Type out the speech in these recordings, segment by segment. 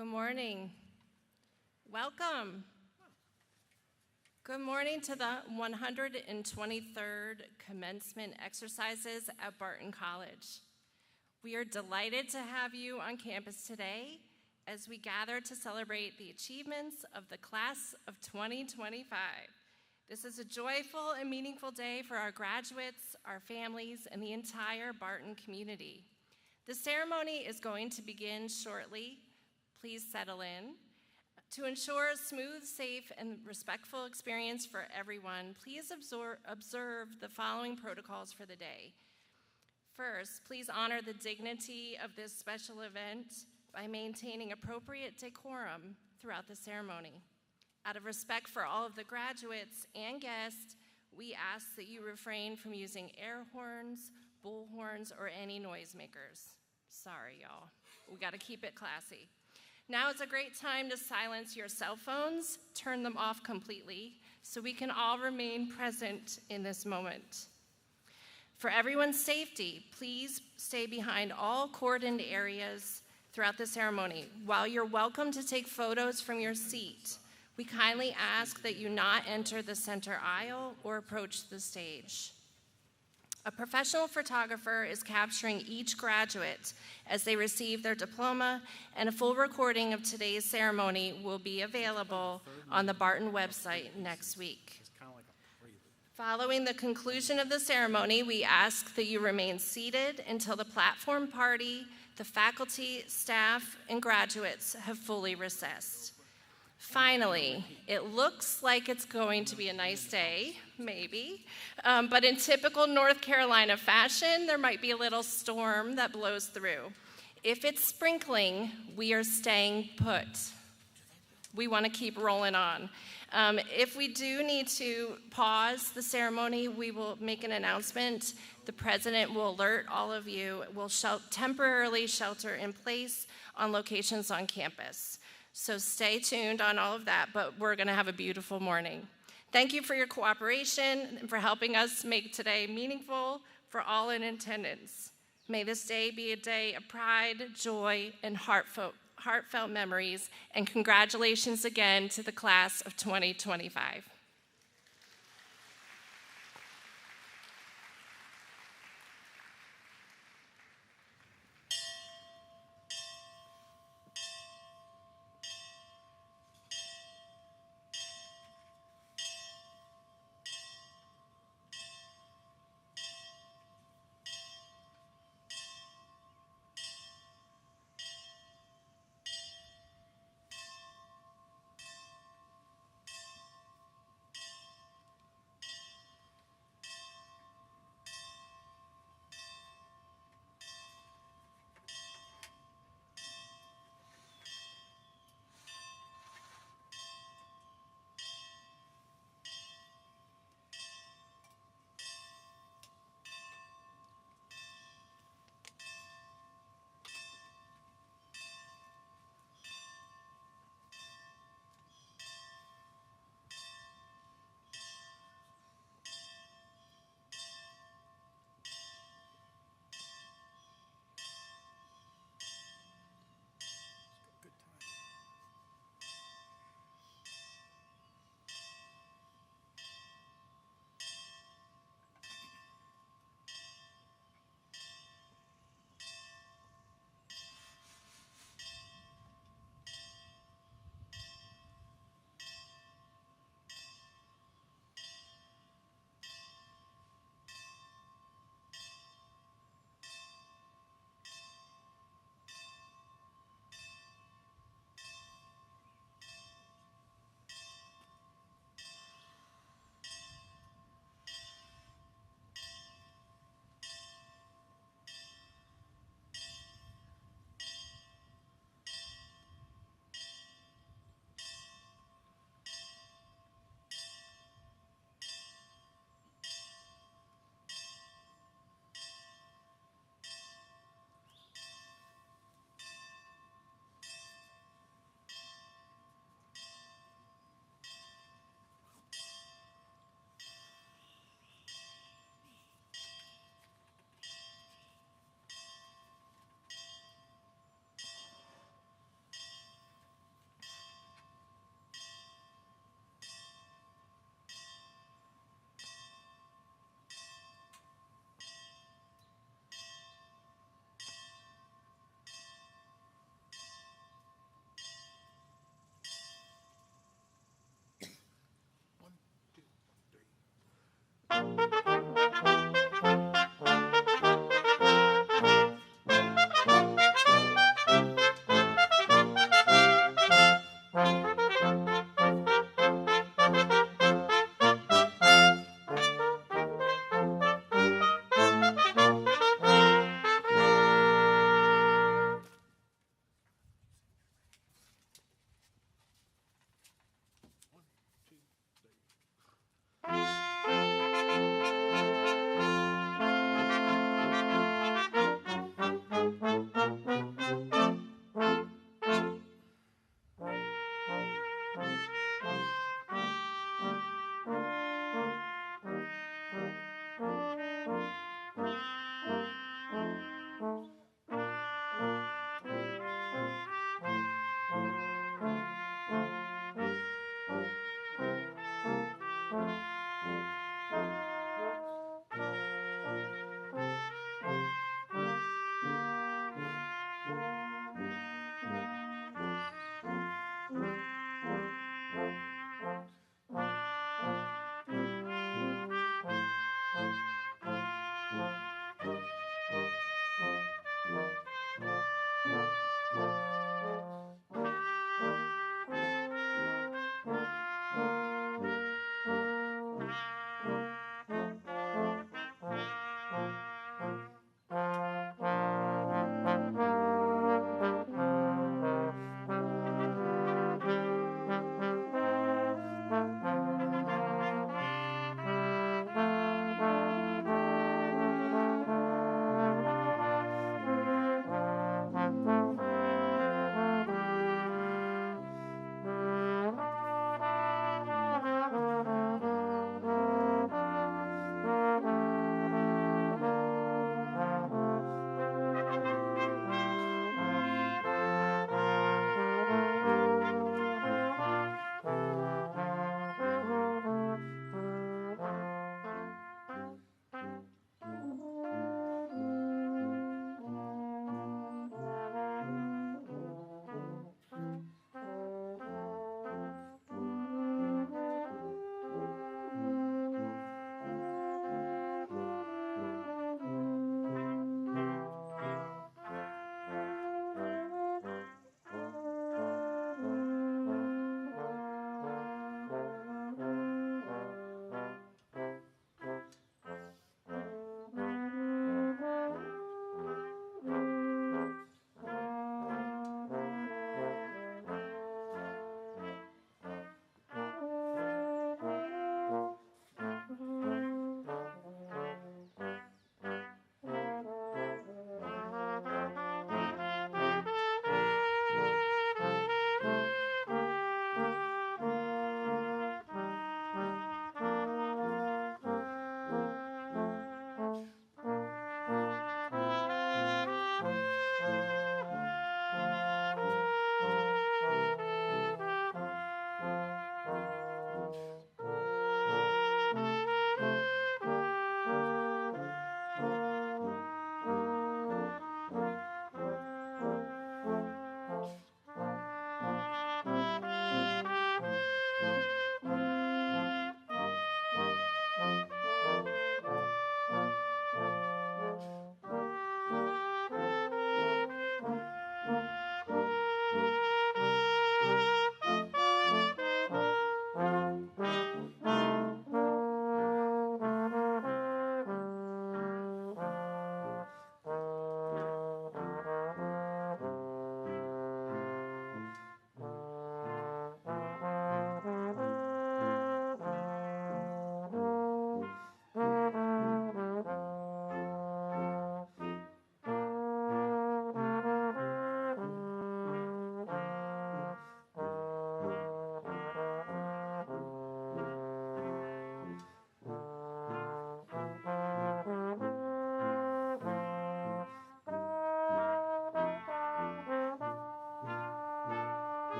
Good morning. Welcome. Good morning to the 123rd commencement exercises at Barton College. We are delighted to have you on campus today as we gather to celebrate the achievements of the class of 2025. This is a joyful and meaningful day for our graduates, our families, and the entire Barton community. The ceremony is going to begin shortly. Please settle in. To ensure a smooth, safe, and respectful experience for everyone, please observe the following protocols for the day. First, please honor the dignity of this special event by maintaining appropriate decorum throughout the ceremony. Out of respect for all of the graduates and guests, we ask that you refrain from using air horns, bullhorns, or any noisemakers. Sorry, y'all. We got to keep it classy. Now is a great time to silence your cell phones, turn them off completely, so we can all remain present in this moment. For everyone's safety, please stay behind all cordoned areas throughout the ceremony. While you're welcome to take photos from your seat, we kindly ask that you not enter the center aisle or approach the stage. A professional photographer is capturing each graduate as they receive their diploma, and a full recording of today's ceremony will be available on the Barton website next week. Following the conclusion of the ceremony, we ask that you remain seated until the platform party, the faculty, staff, and graduates have fully recessed. Finally, it looks like it's going to be a nice day, maybe, but in typical North Carolina fashion, there might be a little storm that blows through. If it's sprinkling, we are staying put. We want to keep rolling on. If we do need to pause the ceremony, we will make an announcement. The president will alert all of you. We'll temporarily shelter in place on locations on campus. So stay tuned on all of that, but we're going to have a beautiful morning. Thank you for your cooperation and for helping us make today meaningful for all in attendance. May this day be a day of pride, joy, and heartfelt memories, and congratulations again to the class of 2025.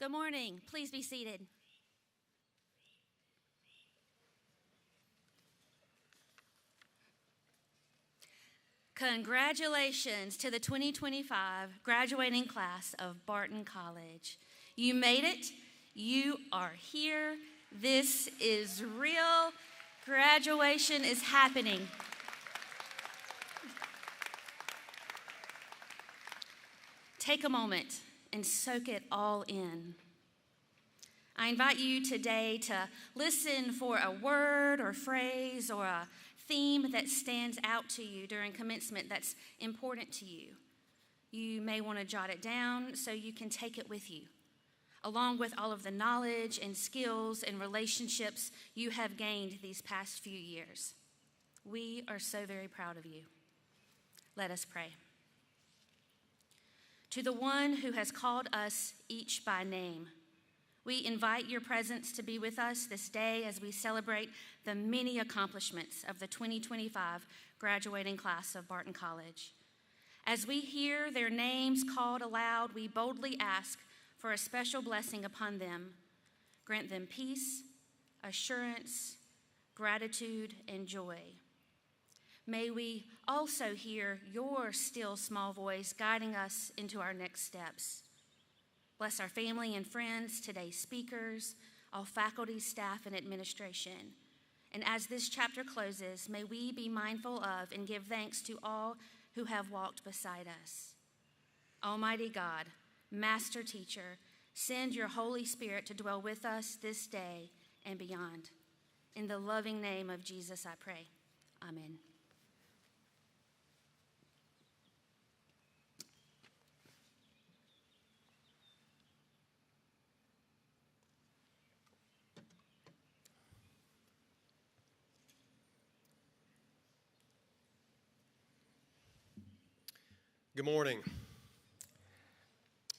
Good morning. Please be seated. Congratulations to the 2025 graduating class of Barton College. You made it. You are here. This is real. Graduation is happening. Take a moment and soak it all in. I invite you today to listen for a word or phrase or a theme that stands out to you during commencement that's important to you. You may want to jot it down so you can take it with you, along with all of the knowledge and skills and relationships you have gained these past few years. We are so very proud of you. Let us pray. To the one who has called us each by name, we invite your presence to be with us this day as we celebrate the many accomplishments of the 2025 graduating class of Barton College. As we hear their names called aloud, we boldly ask for a special blessing upon them. Grant them peace, assurance, gratitude, and joy. May we also hear your still small voice guiding us into our next steps. Bless our family and friends, today's speakers, all faculty, staff, and administration. And as this chapter closes, may we be mindful of and give thanks to all who have walked beside us. Almighty God, Master Teacher, send your Holy Spirit to dwell with us this day and beyond. In the loving name of Jesus, I pray. Amen. Good morning.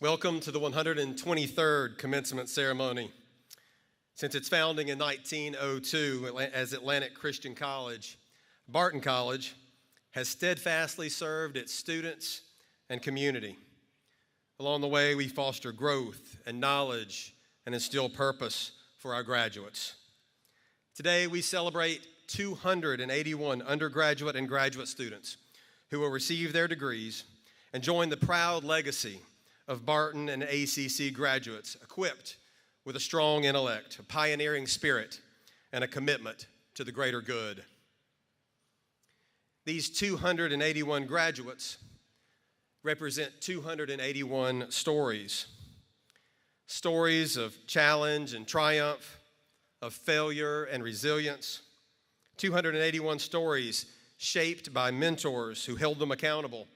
Welcome to the 123rd commencement ceremony. Since its founding in 1902 as Atlantic Christian College, Barton College has steadfastly served its students and community. Along the way, we foster growth and knowledge and instill purpose for our graduates. Today, we celebrate 281 undergraduate and graduate students who will receive their degrees and join the proud legacy of Barton and ACC graduates equipped with a strong intellect, a pioneering spirit, and a commitment to the greater good. These 281 graduates represent 281 stories. Stories of challenge and triumph, of failure and resilience. 281 stories shaped by mentors who held them accountable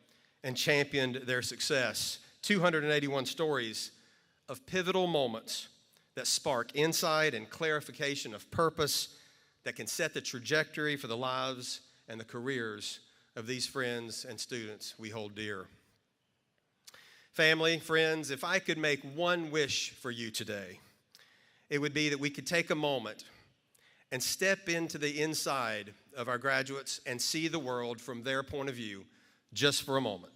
and championed their success. 281 stories of pivotal moments that spark insight and clarification of purpose that can set the trajectory for the lives and the careers of these friends and students we hold dear. Family, friends, if I could make one wish for you today, it would be that we could take a moment and step into the inside of our graduates and see the world from their point of view just for a moment.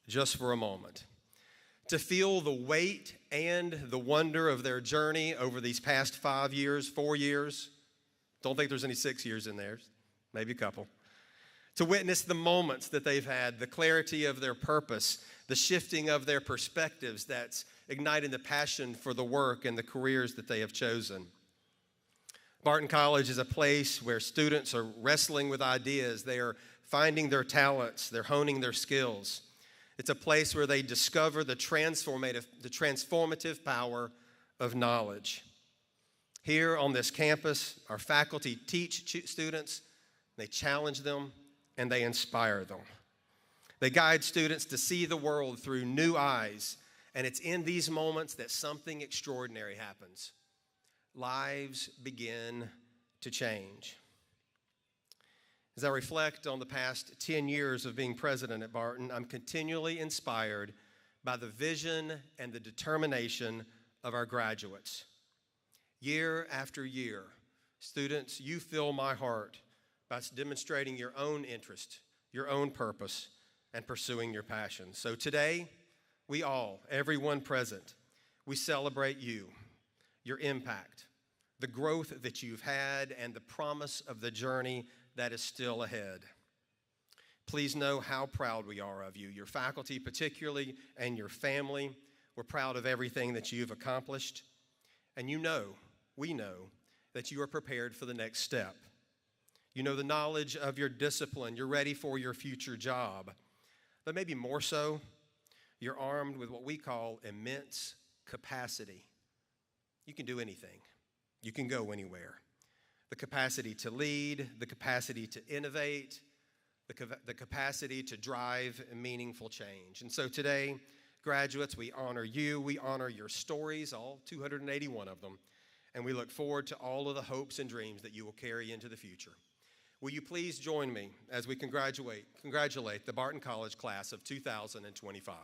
Just for a moment. To feel the weight and the wonder of their journey over these past 5 years, 4 years. Don't think there's any 6 years in there, maybe a couple. To witness the moments that they've had, the clarity of their purpose, the shifting of their perspectives that's igniting the passion for the work and the careers that they have chosen. Barton College is a place where students are wrestling with ideas. They are finding their talents. They're honing their skills. It's a place where they discover the transformative power of knowledge. Here on this campus, our faculty teach students, they challenge them, and they inspire them. They guide students to see the world through new eyes, and it's in these moments that something extraordinary happens. Lives begin to change. As I reflect on the past 10 years of being president at Barton, I'm continually inspired by the vision and the determination of our graduates. Year after year, students, you fill my heart by demonstrating your own interest, your own purpose, and pursuing your passion. So today, we all, everyone present, We celebrate you, your impact, the growth that you've had, and the promise of the journey that is still ahead. Please know how proud we are of you, your faculty particularly, and your family. We're proud of everything that you've accomplished. And we know, that you are prepared for the next step. You know the knowledge of your discipline. You're ready for your future job. But maybe more so, you're armed with what we call immense capacity. You can do anything. You can go anywhere. The capacity to lead, the capacity to innovate, the capacity to drive meaningful change. And so today, graduates, we honor you. We honor your stories, all 281 of them. And we look forward to all of the hopes and dreams that you will carry into the future. Will you please join me as we congratulate the Barton College class of 2025.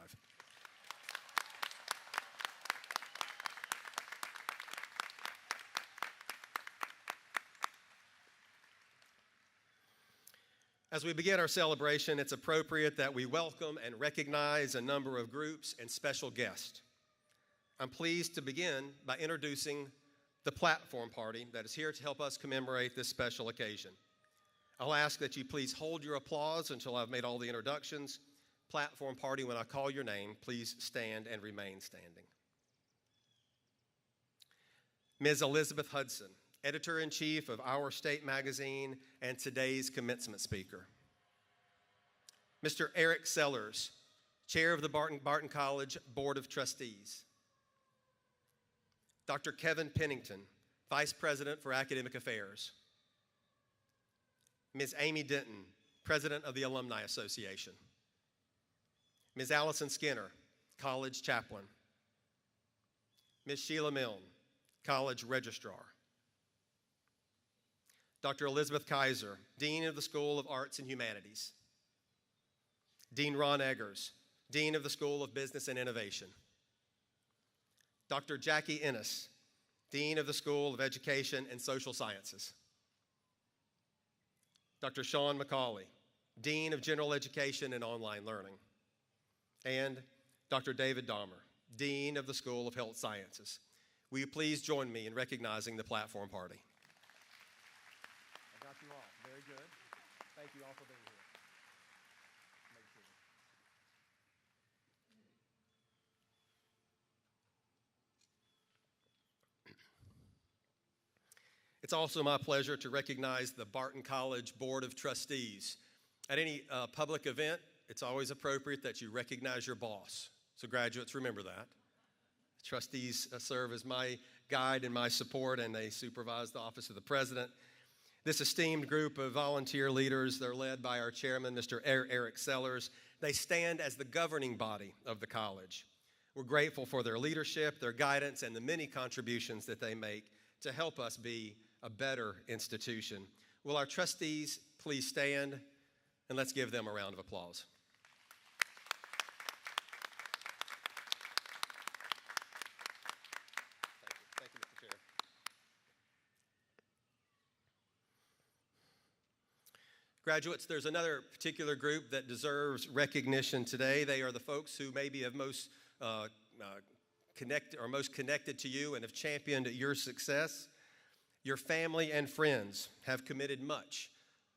As we begin our celebration, it's appropriate that we welcome and recognize a number of groups and special guests. I'm pleased to begin by introducing the platform party that is here to help us commemorate this special occasion. I'll ask that you please hold your applause until I've made all the introductions. Platform party, when I call your name, please stand and remain standing. Ms. Elizabeth Hudson, Editor-in-Chief of Our State Magazine and today's commencement speaker. Mr. Eric Sellers, Chair of the Barton College Board of Trustees. Dr. Kevin Pennington, Vice President for Academic Affairs. Ms. Amy Denton, President of the Alumni Association. Ms. Allison Skinner, College Chaplain. Ms. Sheila Milne, College Registrar. Dr. Elizabeth Kaiser, Dean of the School of Arts and Humanities. Dean Ron Eggers, Dean of the School of Business and Innovation. Dr. Jackie Ennis, Dean of the School of Education and Social Sciences. Dr. Sean McCauley, Dean of General Education and Online Learning. And Dr. David Dahmer, Dean of the School of Health Sciences. Will you please join me in recognizing the platform party? I got you all. Very good. Thank you all for being here. It's also my pleasure to recognize the Barton College Board of Trustees. At any public event, it's always appropriate that you recognize your boss. So graduates, remember that. Trustees serve as my guide and my support, and they supervise the office of the president. This esteemed group of volunteer leaders, they're led by our chairman, Mr. Eric Sellers. They stand as the governing body of the college. We're grateful for their leadership, their guidance, and the many contributions that they make to help us be a better institution. Will our trustees please stand, and let's give them a round of applause. Thank you, Mr. Chair. Graduates, there's another particular group that deserves recognition today. They are the folks who maybe have most connected to you and have championed your success. Your family and friends have committed much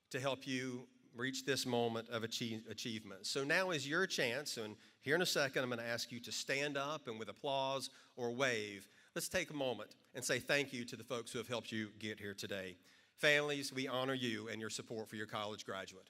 to help you reach this moment of achievement. So now is your chance, and here in a second I'm going to ask you to stand up and with applause or wave, let's take a moment and say thank you to the folks who have helped you get here today. Families, we honor you and your support for your college graduate.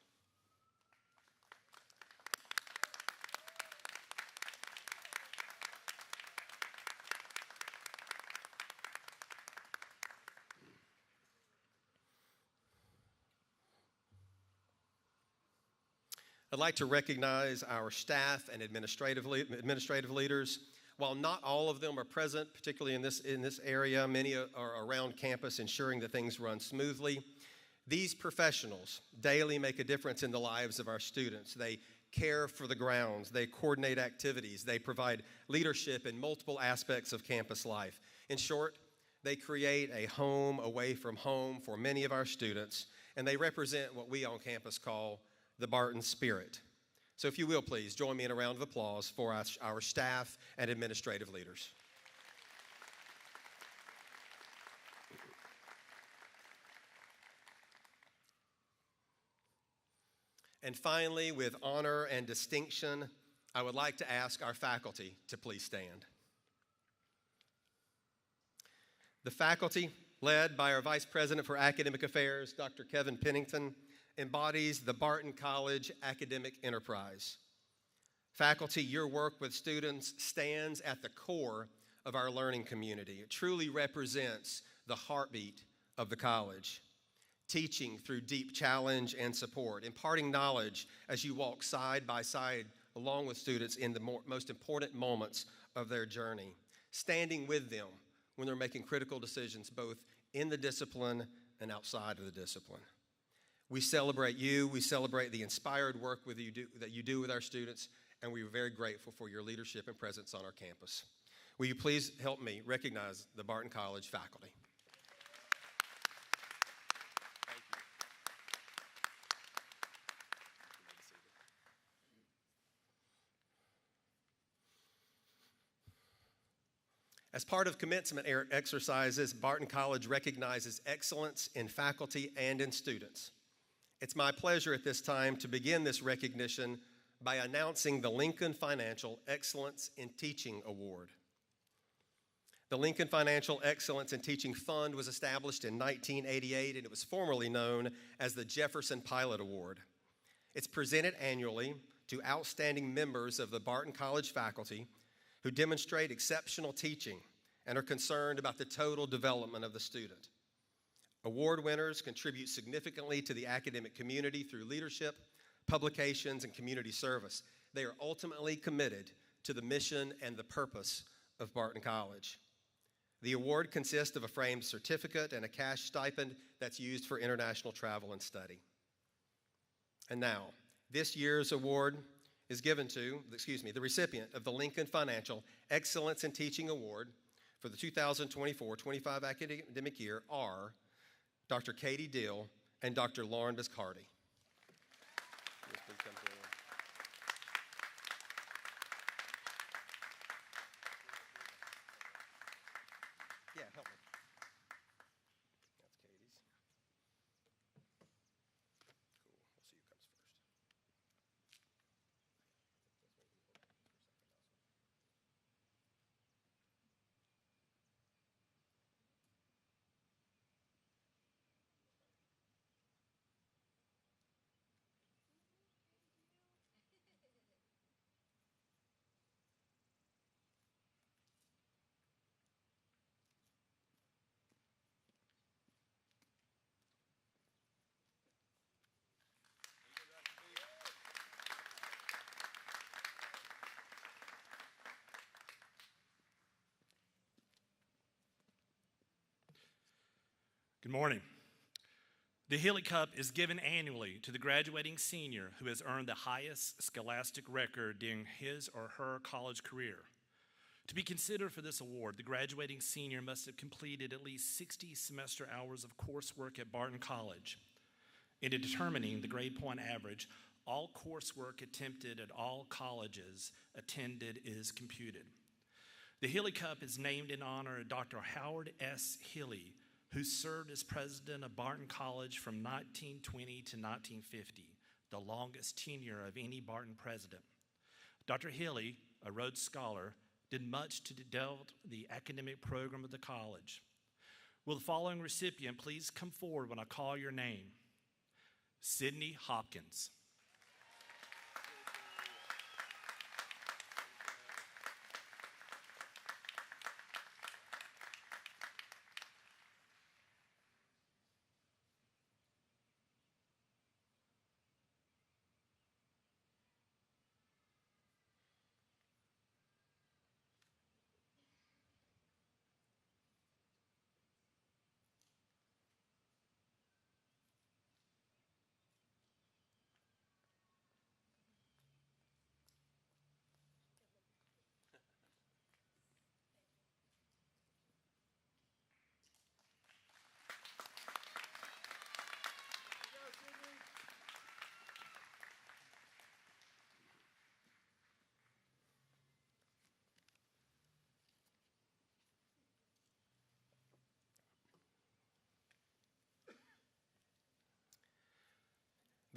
I'd like to recognize our staff and administrative leaders. While not all of them are present, particularly in this area, many are around campus ensuring that things run smoothly. These professionals daily make a difference in the lives of our students. They care for the grounds, they coordinate activities, they provide leadership in multiple aspects of campus life. In short, they create a home away from home for many of our students, and they represent what we on campus call the Barton spirit. So if you will, please join me in a round of applause for our staff and administrative leaders. And finally, with honor and distinction, I would like to ask our faculty to please stand. The faculty, led by our Vice President for Academic Affairs, Dr. Kevin Pennington, embodies the Barton College academic enterprise. Faculty, your work with students stands at the core of our learning community. It truly represents the heartbeat of the college. Teaching through deep challenge and support, imparting knowledge as you walk side by side along with students in the most important moments of their journey, standing with them when they're making critical decisions both in the discipline and outside of the discipline. We celebrate you, we celebrate the inspired work that you do with our students, and we are very grateful for your leadership and presence on our campus. Will you please help me recognize the Barton College faculty? As part of commencement exercises, Barton College recognizes excellence in faculty and in students. It's my pleasure at this time to begin this recognition by announcing the Lincoln Financial Excellence in Teaching Award. The Lincoln Financial Excellence in Teaching Fund was established in 1988, and it was formerly known as the Jefferson Pilot Award. It's presented annually to outstanding members of the Barton College faculty who demonstrate exceptional teaching and are concerned about the total development of the student. Award winners contribute significantly to the academic community through leadership, publications, and community service. They are ultimately committed to the mission and the purpose of Barton College. The award consists of a framed certificate and a cash stipend that's used for international travel and study. And now, this year's award is given to, the recipient of the Lincoln Financial Excellence in Teaching Award for the 2024-25 academic year are Dr. Katie Dill and Dr. Lauren Biscardi. Yeah, help me. That's Katie's. Cool. We'll see who comes first. Good morning. The Healy Cup is given annually to the graduating senior who has earned the highest scholastic record during his or her college career. To be considered for this award, the graduating senior must have completed at least 60 semester hours of coursework at Barton College. In determining the grade point average, all coursework attempted at all colleges attended is computed. The Healy Cup is named in honor of Dr. Howard S. Healy, who served as president of Barton College from 1920 to 1950, the longest tenure of any Barton president. Dr. Healy, a Rhodes Scholar, did much to develop the academic program of the college. Will the following recipient please come forward when I call your name? Sydney Hopkins.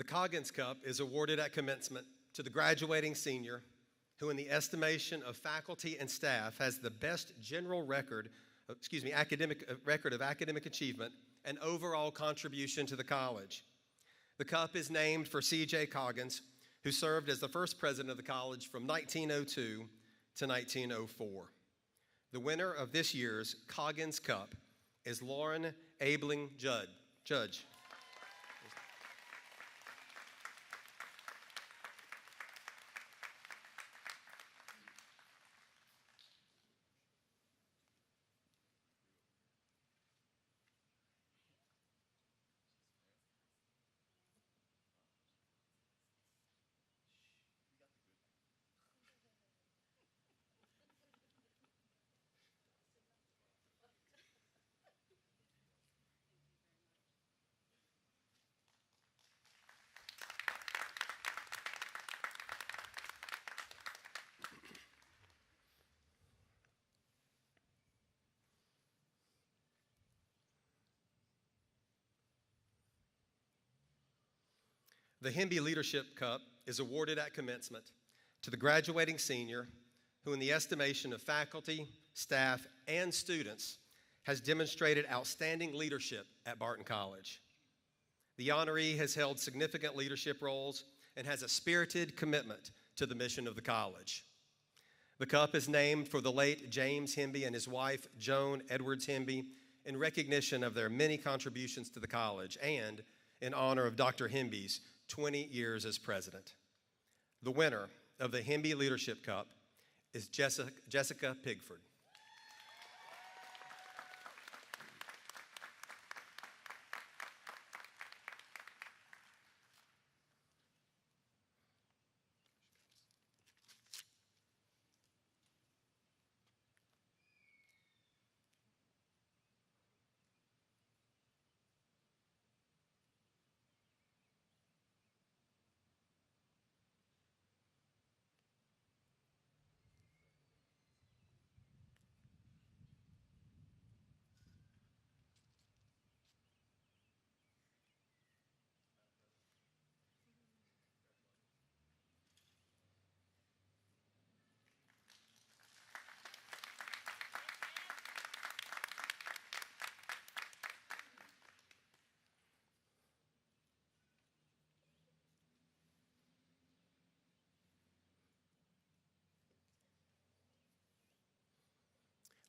The Coggins Cup is awarded at commencement to the graduating senior who, in the estimation of faculty and staff, has the best general academic record of academic achievement and overall contribution to the college. The cup is named for C.J. Coggins, who served as the first president of the college from 1902 to 1904. The winner of this year's Coggins Cup is Lauren Abeling Judge. The Hemby Leadership Cup is awarded at commencement to the graduating senior who, in the estimation of faculty, staff, and students, has demonstrated outstanding leadership at Barton College. The honoree has held significant leadership roles and has a spirited commitment to the mission of the college. The cup is named for the late James Hemby and his wife, Joan Edwards Hemby, in recognition of their many contributions to the college and in honor of Dr. Hemby's 20 years as president. The winner of the Hemby Leadership Cup is Jessica Pigford.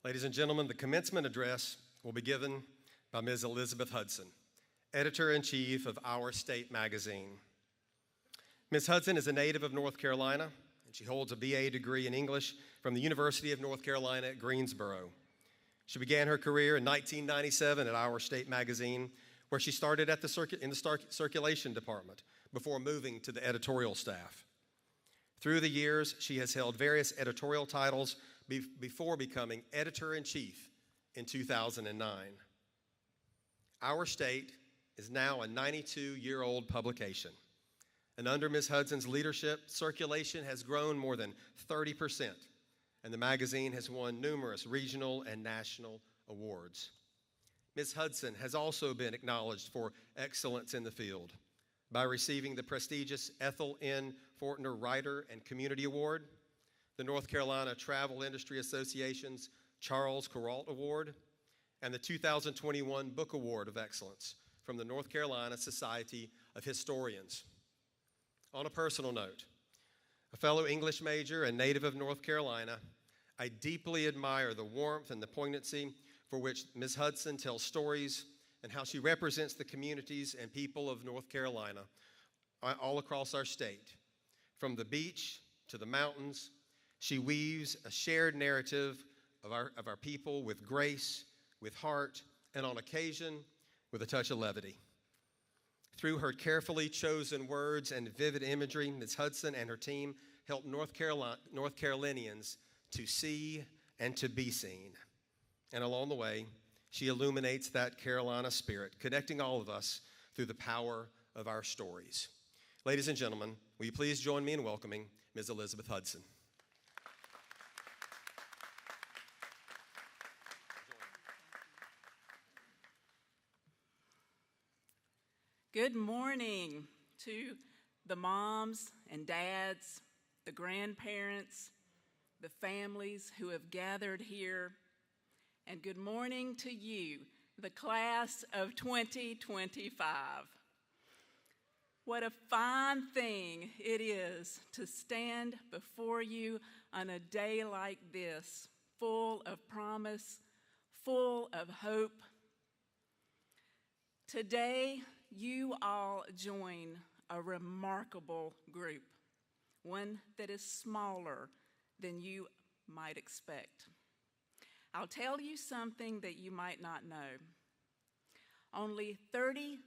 Ladies and gentlemen, the commencement address will be given by Ms. Elizabeth Hudson, Editor-in-Chief of Our State magazine. Ms. Hudson is a native of North Carolina, and she holds a BA degree in English from the University of North Carolina at Greensboro. She began her career in 1997 at Our State magazine, where she started in the circulation department before moving to the editorial staff. Through the years, she has held various editorial titles before becoming editor-in-chief in 2009. Our State is now a 92-year-old publication, and under Ms. Hudson's leadership, circulation has grown more than 30%, and the magazine has won numerous regional and national awards. Ms. Hudson has also been acknowledged for excellence in the field by receiving the prestigious Ethel N. Fortner Writer and Community Award, the North Carolina Travel Industry Association's Charles Kuralt Award, and the 2021 Book Award of Excellence from the North Carolina Society of Historians. On a personal note, a fellow English major and native of North Carolina, I deeply admire the warmth and the poignancy for which Ms. Hudson tells stories and how she represents the communities and people of North Carolina all across our state. From the beach to the mountains, she weaves a shared narrative of our people with grace, with heart, and on occasion, with a touch of levity. Through her carefully chosen words and vivid imagery, Ms. Hudson and her team help North Carolinians to see and to be seen. And along the way, she illuminates that Carolina spirit, connecting all of us through the power of our stories. Ladies and gentlemen, will you please join me in welcoming Ms. Elizabeth Hudson. Good morning to the moms and dads, the grandparents, the families who have gathered here, and good morning to you, the class of 2025. What a fine thing it is to stand before you on a day like this, full of promise, full of hope. Today, you all join a remarkable group, one that is smaller than you might expect. I'll tell you something that you might not know. Only 36%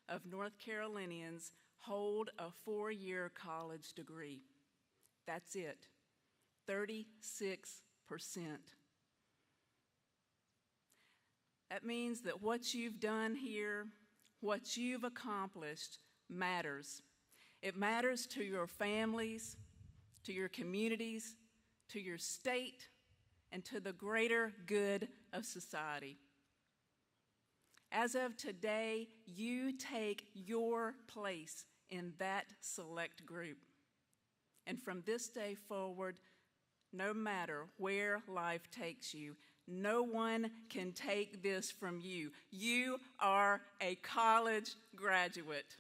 of North Carolinians hold a 4-year college degree. That's it, 36%. That means that what you've done here, what you've accomplished, matters. It matters to your families, to your communities, to your state, and to the greater good of society. As of today, you take your place in that select group. And from this day forward, no matter where life takes you, no one can take this from you. You are a college graduate.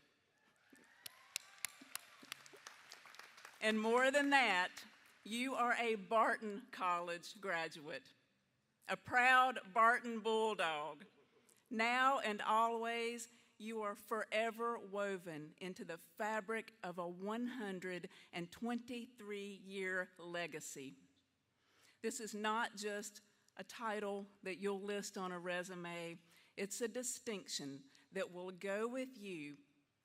And more than that, you are a Barton College graduate, a proud Barton Bulldog. Now and always, you are forever woven into the fabric of a 123-year legacy. This is not just a title that you'll list on a resume. It's a distinction that will go with you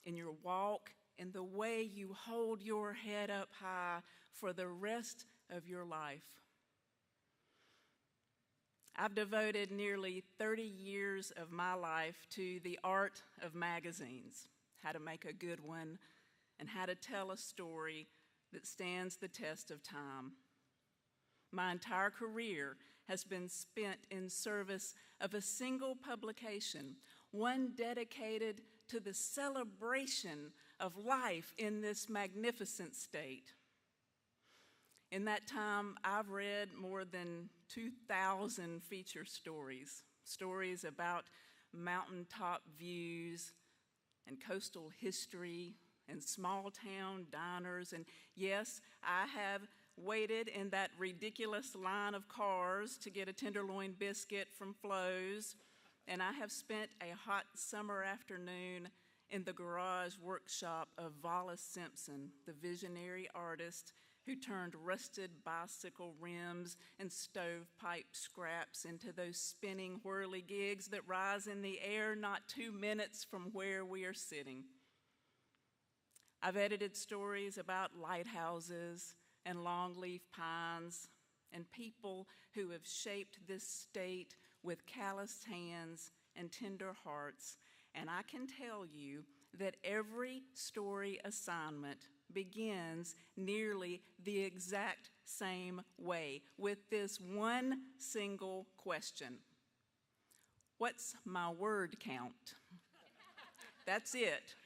in your walk, in the way you hold your head up high for the rest of your life. I've devoted nearly 30 years of my life to the art of magazines, how to make a good one, and how to tell a story that stands the test of time. My entire career has been spent in service of a single publication, one dedicated to the celebration of life in this magnificent state. In that time, I've read more than 2,000 feature stories, stories about mountaintop views and coastal history and small town diners. And yes, I have waited in that ridiculous line of cars to get a tenderloin biscuit from Flo's, and I have spent a hot summer afternoon in the garage workshop of Wallace Simpson, the visionary artist who turned rusted bicycle rims and stovepipe scraps into those spinning whirligigs that rise in the air not 2 minutes from where we are sitting. I've edited stories about lighthouses and longleaf pines and people who have shaped this state with calloused hands and tender hearts, and I can tell you that every story assignment begins nearly the exact same way, with this one single question: what's my word count? That's it.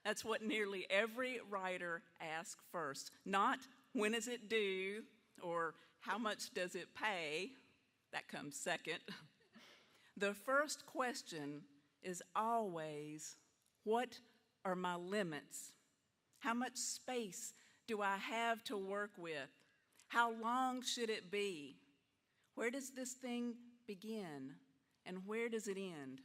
That's what nearly every writer asks first. Not when is it due or how much does it pay? That comes second. The first question is always, what are my limits? How much space do I have to work with? How long should it be? Where does this thing begin and where does it end?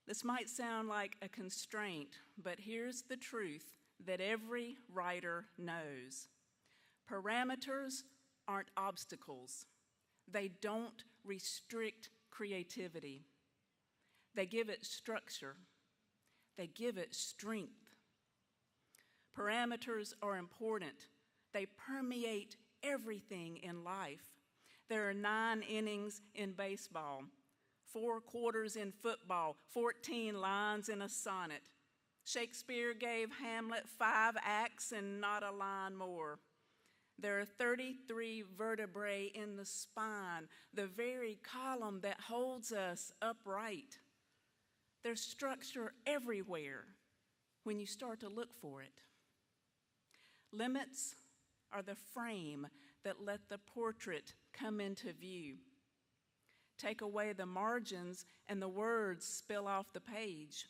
This might sound like a constraint, but here's the truth that every writer knows. Parameters aren't obstacles. They don't restrict creativity. They give it structure. They give it strength. Parameters are important. They permeate everything in life. There are 9 innings in baseball, 4 quarters in football, 14 lines in a sonnet. Shakespeare gave Hamlet 5 acts and not a line more. There are 33 vertebrae in the spine, the very column that holds us upright. There's structure everywhere when you start to look for it. Limits are the frame that let the portrait come into view. Take away the margins and the words spill off the page.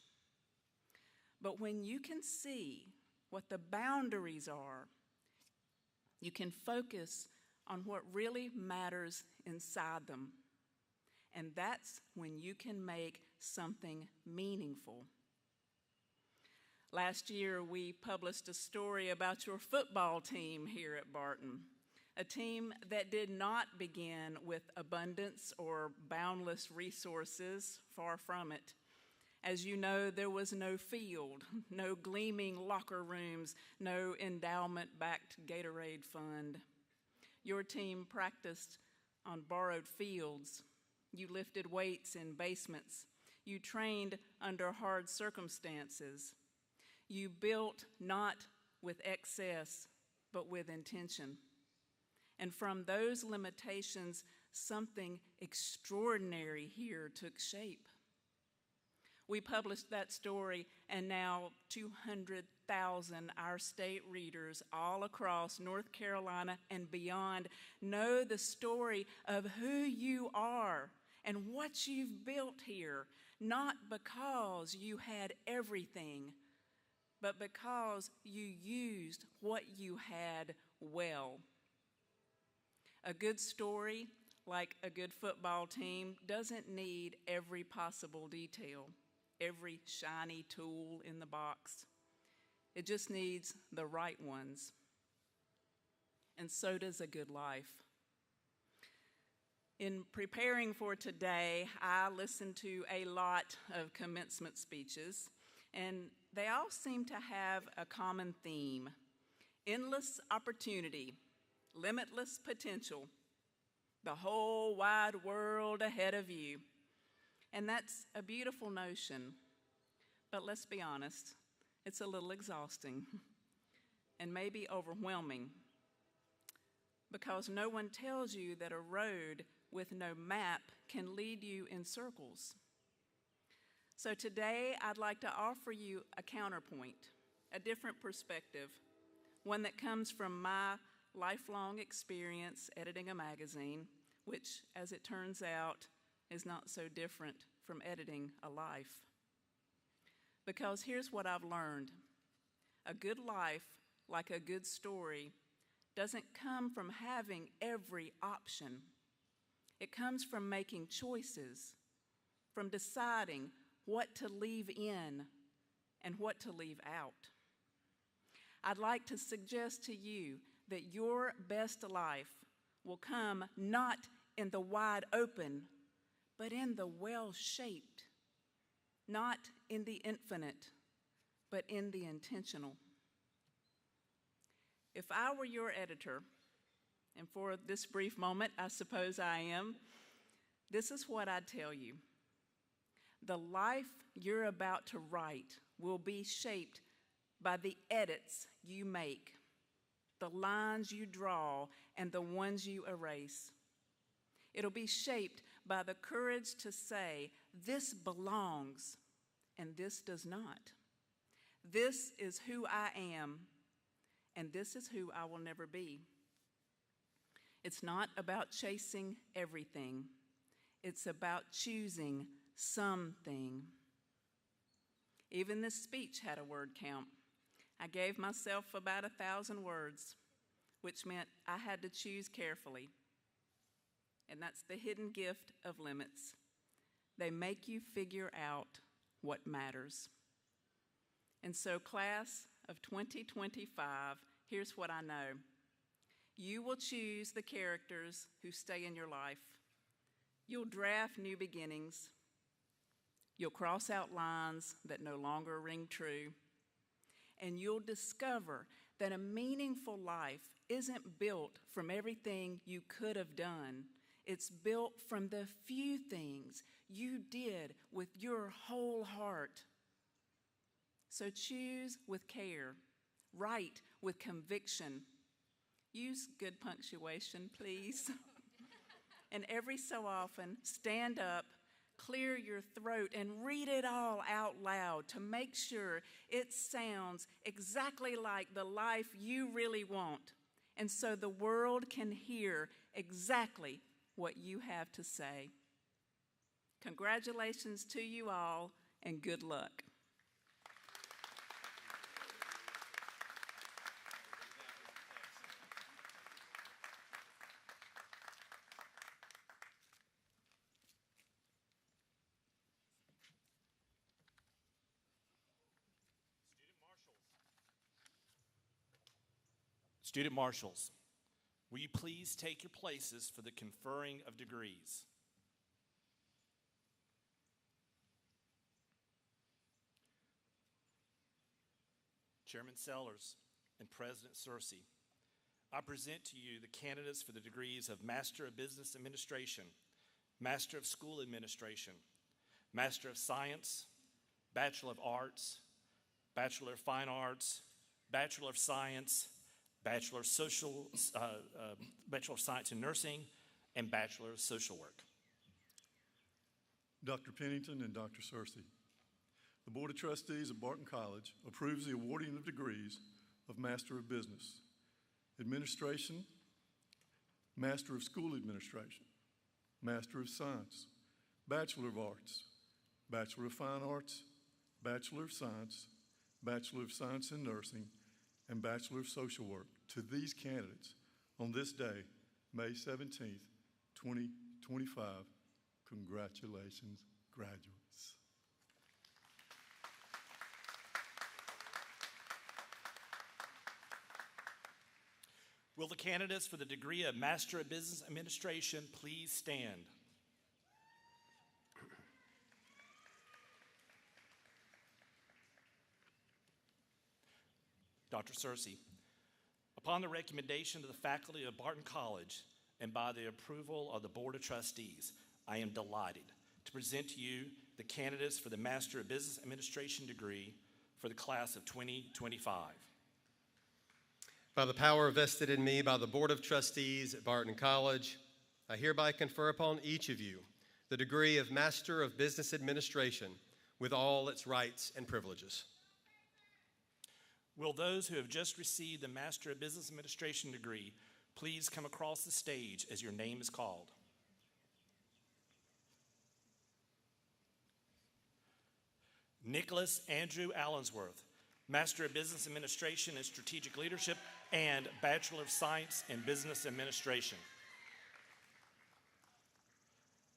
But when you can see what the boundaries are, you can focus on what really matters inside them. And that's when you can make something meaningful. Last year, we published a story about your football team here at Barton, a team that did not begin with abundance or boundless resources, far from it. As you know, there was no field, no gleaming locker rooms, no endowment-backed Gatorade fund. Your team practiced on borrowed fields. You lifted weights in basements. You trained under hard circumstances. You built not with excess, but with intention. And from those limitations, something extraordinary here took shape. We published that story, and now 200,000 our state readers all across North Carolina and beyond know the story of who you are and what you've built here, not because you had everything, but because you used what you had well. A good story, like a good football team, doesn't need every possible detail, every shiny tool in the box. It just needs the right ones. And so does a good life. In preparing for today, I listened to a lot of commencement speeches, and they all seem to have a common theme: endless opportunity, limitless potential, the whole wide world ahead of you. And that's a beautiful notion, but let's be honest, it's a little exhausting and maybe overwhelming, because no one tells you that a road with no map can lead you in circles. So today, I'd like to offer you a counterpoint, a different perspective, one that comes from my lifelong experience editing a magazine, which, as it turns out, is not so different from editing a life. Because here's what I've learned. A good life, like a good story, doesn't come from having every option. It comes from making choices, from deciding what to leave in and what to leave out. I'd like to suggest to you that your best life will come not in the wide open, but in the well-shaped, not in the infinite, but in the intentional. If I were your editor, and for this brief moment, I suppose I am, this is what I'd tell you. The life you're about to write will be shaped by the edits you make, the lines you draw, and the ones you erase. It'll be shaped by the courage to say, this belongs, and this does not. This is who I am, and this is who I will never be. It's not about chasing everything. It's about choosing something. Even this speech had a word count. I gave myself about 1,000 words, which meant I had to choose carefully. And that's the hidden gift of limits. They make you figure out what matters. And so, class of 2025, here's what I know. You will choose the characters who stay in your life. You'll draft new beginnings. You'll cross out lines that no longer ring true. And you'll discover that a meaningful life isn't built from everything you could have done. It's built from the few things you did with your whole heart. So choose with care. Write with conviction. Use good punctuation, please. And every so often, stand up, clear your throat and read it all out loud to make sure it sounds exactly like the life you really want, and so the world can hear exactly what you have to say. Congratulations to you all, and good luck. Student marshals, will you please take your places for the conferring of degrees? Chairman Sellers and President Searcy, I present to you the candidates for the degrees of Master of Business Administration, Master of School Administration, Master of Science, Bachelor of Arts, Bachelor of Fine Arts, Bachelor of Science, Bachelor of Science in Nursing, and Bachelor of Social Work. Dr. Pennington and Dr. Searcy, the Board of Trustees of Barton College approves the awarding of degrees of Master of Business Administration, Master of School Administration, Master of Science, Bachelor of Arts, Bachelor of Fine Arts, Bachelor of Science, Bachelor of Science in Nursing, and Bachelor of Social Work to these candidates on this day, May 17th, 2025. Congratulations, graduates. Will the candidates for the degree of Master of Business Administration please stand? Dr. Searcy, upon the recommendation of the faculty of Barton College and by the approval of the Board of Trustees, I am delighted to present to you the candidates for the Master of Business Administration degree for the class of 2025. By the power vested in me by the Board of Trustees at Barton College, I hereby confer upon each of you the degree of Master of Business Administration with all its rights and privileges. Will those who have just received the Master of Business Administration degree please come across the stage as your name is called? Nicholas Andrew Allensworth, Master of Business Administration and Strategic Leadership and Bachelor of Science in Business Administration.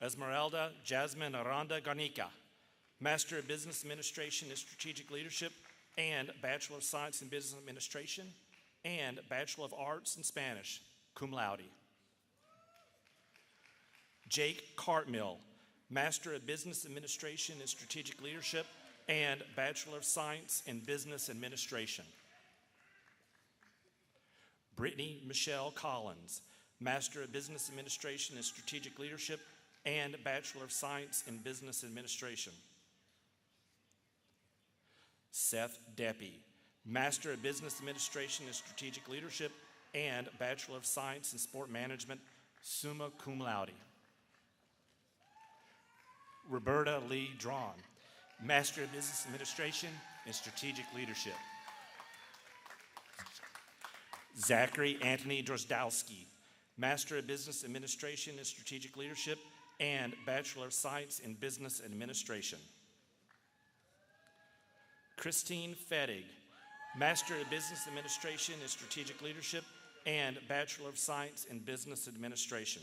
Esmeralda Jasmine Aranda Garnica, Master of Business Administration and Strategic Leadership and Bachelor of Science in Business Administration and Bachelor of Arts in Spanish, cum laude. Jake Cartmill, Master of Business Administration and Strategic Leadership and Bachelor of Science in Business Administration. Brittany Michelle Collins, Master of Business Administration and Strategic Leadership and Bachelor of Science in Business Administration. Seth Deppy, Master of Business Administration and Strategic Leadership and Bachelor of Science in Sport Management, summa cum laude. Roberta Lee Drawn, Master of Business Administration and Strategic Leadership. Zachary Anthony Drozdowski, Master of Business Administration and Strategic Leadership and Bachelor of Science in Business Administration. Christine Fettig, Master of Business Administration and Strategic Leadership and Bachelor of Science in Business Administration.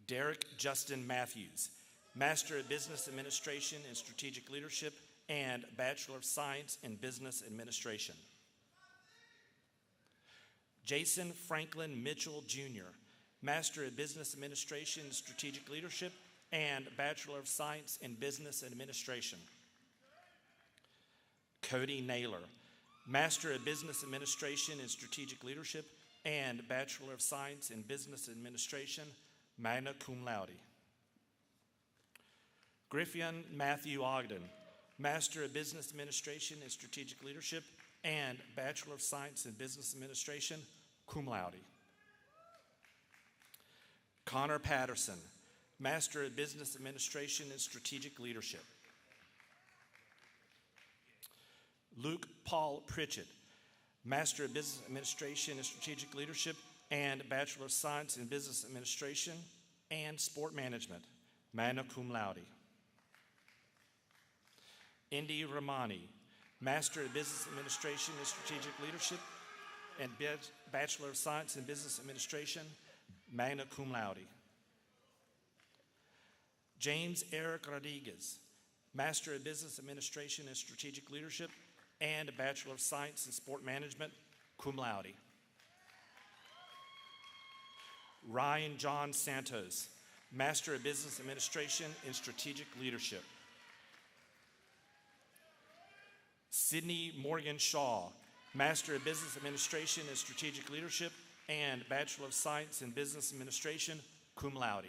Derek Justin Matthews, Master of Business Administration and Strategic Leadership and Bachelor of Science in Business Administration. Jason Franklin Mitchell, Jr., Master of Business Administration and Strategic Leadership and Bachelor of Science in Business Administration. Cody Naylor, Master of Business Administration and Strategic Leadership and Bachelor of Science in Business Administration, magna cum laude. Griffin Matthew Ogden, Master of Business Administration and Strategic Leadership and Bachelor of Science in Business Administration, cum laude. Connor Patterson, Master of Business Administration and Strategic Leadership. Luke Paul Pritchett, Master of Business Administration and Strategic Leadership and Bachelor of Science in Business Administration and Sport Management, magna cum laude. Indy Ramani, Master of Business Administration and Strategic Leadership and Bachelor of Science in Business Administration, magna cum laude. James Eric Rodriguez, Master of Business Administration and Strategic Leadership and Bachelor of Science in Sport Management, cum laude. Ryan John Santos, Master of Business Administration and Strategic Leadership. Sydney Morgan Shaw, Master of Business Administration and Strategic Leadership and Bachelor of Science in Business Administration, cum laude.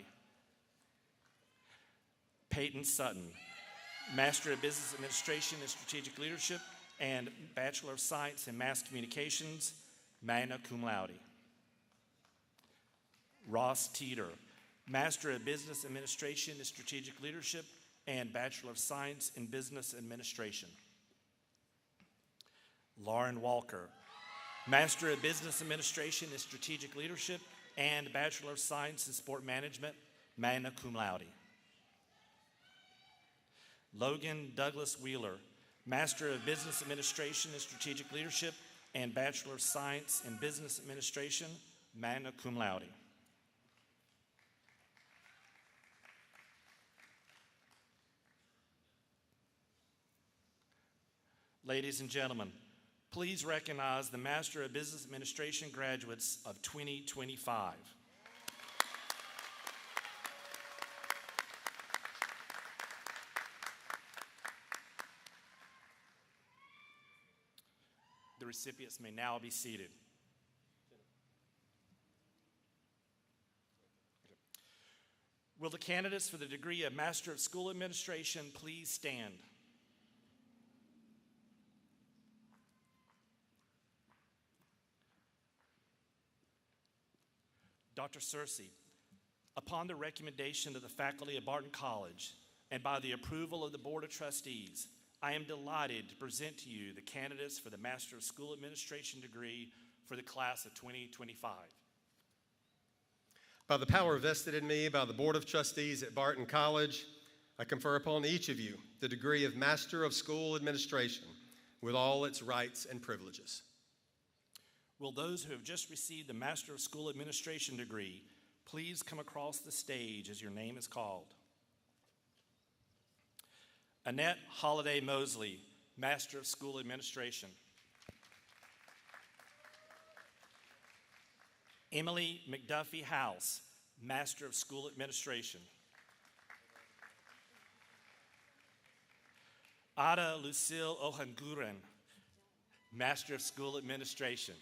Peyton Sutton, Master of Business Administration and Strategic Leadership and Bachelor of Science in Mass Communications, magna cum laude. Ross Teeter, Master of Business Administration and Strategic Leadership and Bachelor of Science in Business Administration. Lauren Walker, Master of Business Administration and Strategic Leadership and Bachelor of Science in Sport Management, magna cum laude. Logan Douglas Wheeler, Master of Business Administration and Strategic Leadership and Bachelor of Science in Business Administration, magna cum laude. Ladies and gentlemen, please recognize the Master of Business Administration graduates of 2025. The recipients may now be seated. Will the candidates for the degree of Master of School Administration please stand? Dr. Searcy, upon the recommendation of the faculty of Barton College and by the approval of the Board of Trustees, I am delighted to present to you the candidates for the Master of School Administration degree for the class of 2025. By the power vested in me by the Board of Trustees at Barton College, I confer upon each of you the degree of Master of School Administration with all its rights and privileges. Will those who have just received the Master of School Administration degree please come across the stage as your name is called? Annette Holliday Mosley, Master of School Administration. Emily McDuffie House, Master of School Administration. Ada Lucille Ohanguren, Master of School Administration.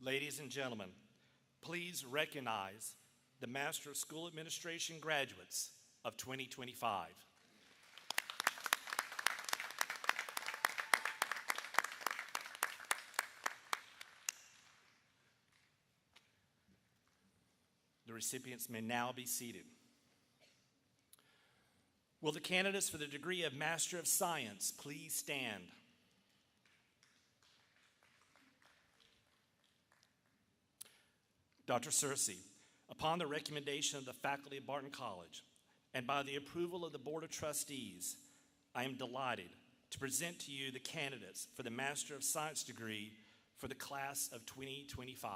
Ladies and gentlemen, please recognize the Master of School Administration graduates of 2025. The recipients may now be seated. Will the candidates for the degree of Master of Science please stand? Dr. Searcy, upon the recommendation of the faculty of Barton College and by the approval of the Board of Trustees, I am delighted to present to you the candidates for the Master of Science degree for the class of 2025.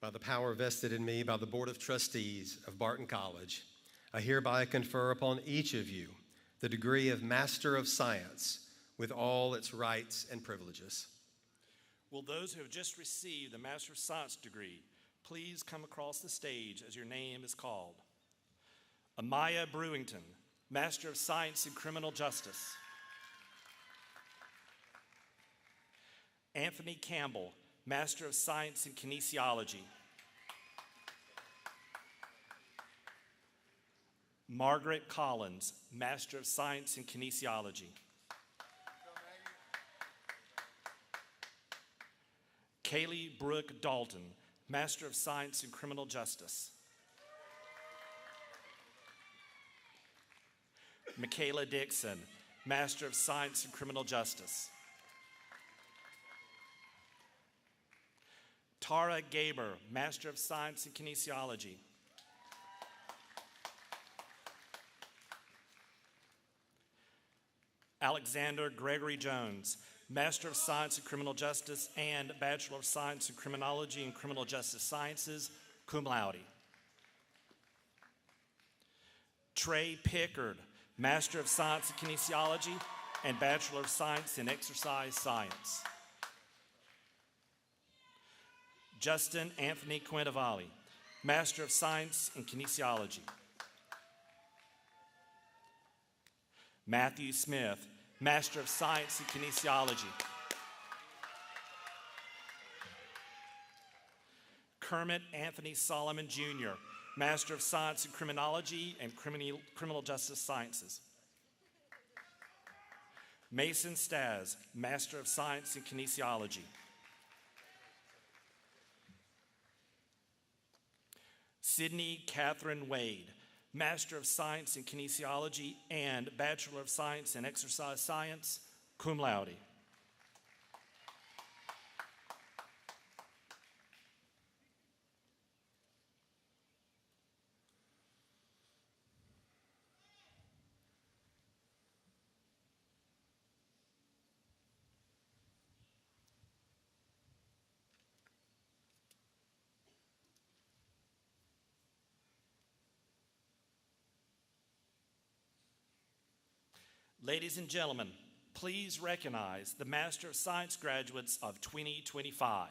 By the power vested in me by the Board of Trustees of Barton College, I hereby confer upon each of you the degree of Master of Science with all its rights and privileges. Will those who have just received the Master of Science degree please come across the stage as your name is called? Amaya Brewington, Master of Science in Criminal Justice. Anthony Campbell, Master of Science in Kinesiology. Margaret Collins, Master of Science in Kinesiology. Kaylee Brooke Dalton, Master of Science in Criminal Justice. Michaela Dixon, Master of Science in Criminal Justice. Tara Gaber, Master of Science in Kinesiology. Alexander Gregory Jones, Master of Science in Criminal Justice and Bachelor of Science in Criminology and Criminal Justice Sciences, cum laude. Trey Pickard, Master of Science in Kinesiology and Bachelor of Science in Exercise Science. Justin Anthony Quintavalli, Master of Science in Kinesiology. Matthew Smith, Master of Science in Kinesiology. Kermit Anthony Solomon Jr., Master of Science in Criminology and Criminal Justice Sciences. Mason Staz, Master of Science in Kinesiology. Sydney Catherine Wade, Master of Science in Kinesiology and Bachelor of Science in Exercise Science, cum laude. Ladies and gentlemen, please recognize the Master of Science graduates of 2025.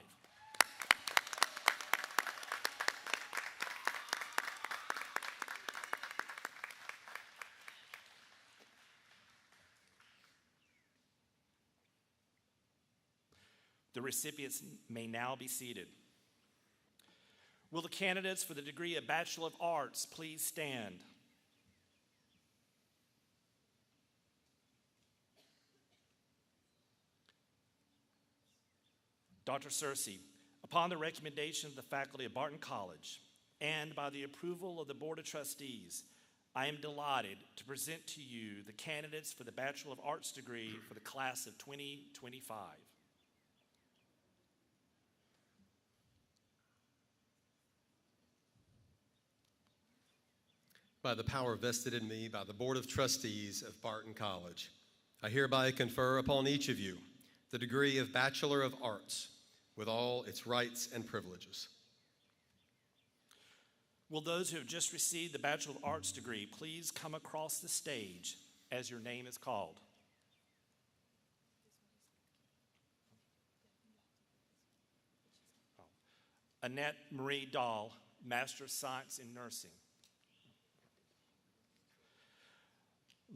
The recipients may now be seated. Will the candidates for the degree of Bachelor of Arts please stand? Dr. Searcy, upon the recommendation of the faculty of Barton College and by the approval of the Board of Trustees, I am delighted to present to you the candidates for the Bachelor of Arts degree for the class of 2025. By the power vested in me by the Board of Trustees of Barton College, I hereby confer upon each of you the degree of Bachelor of Arts with all its rights and privileges. Will those who have just received the Bachelor of Arts degree please come across the stage as your name is called? Annette Marie Dahl, Master of Science in Nursing.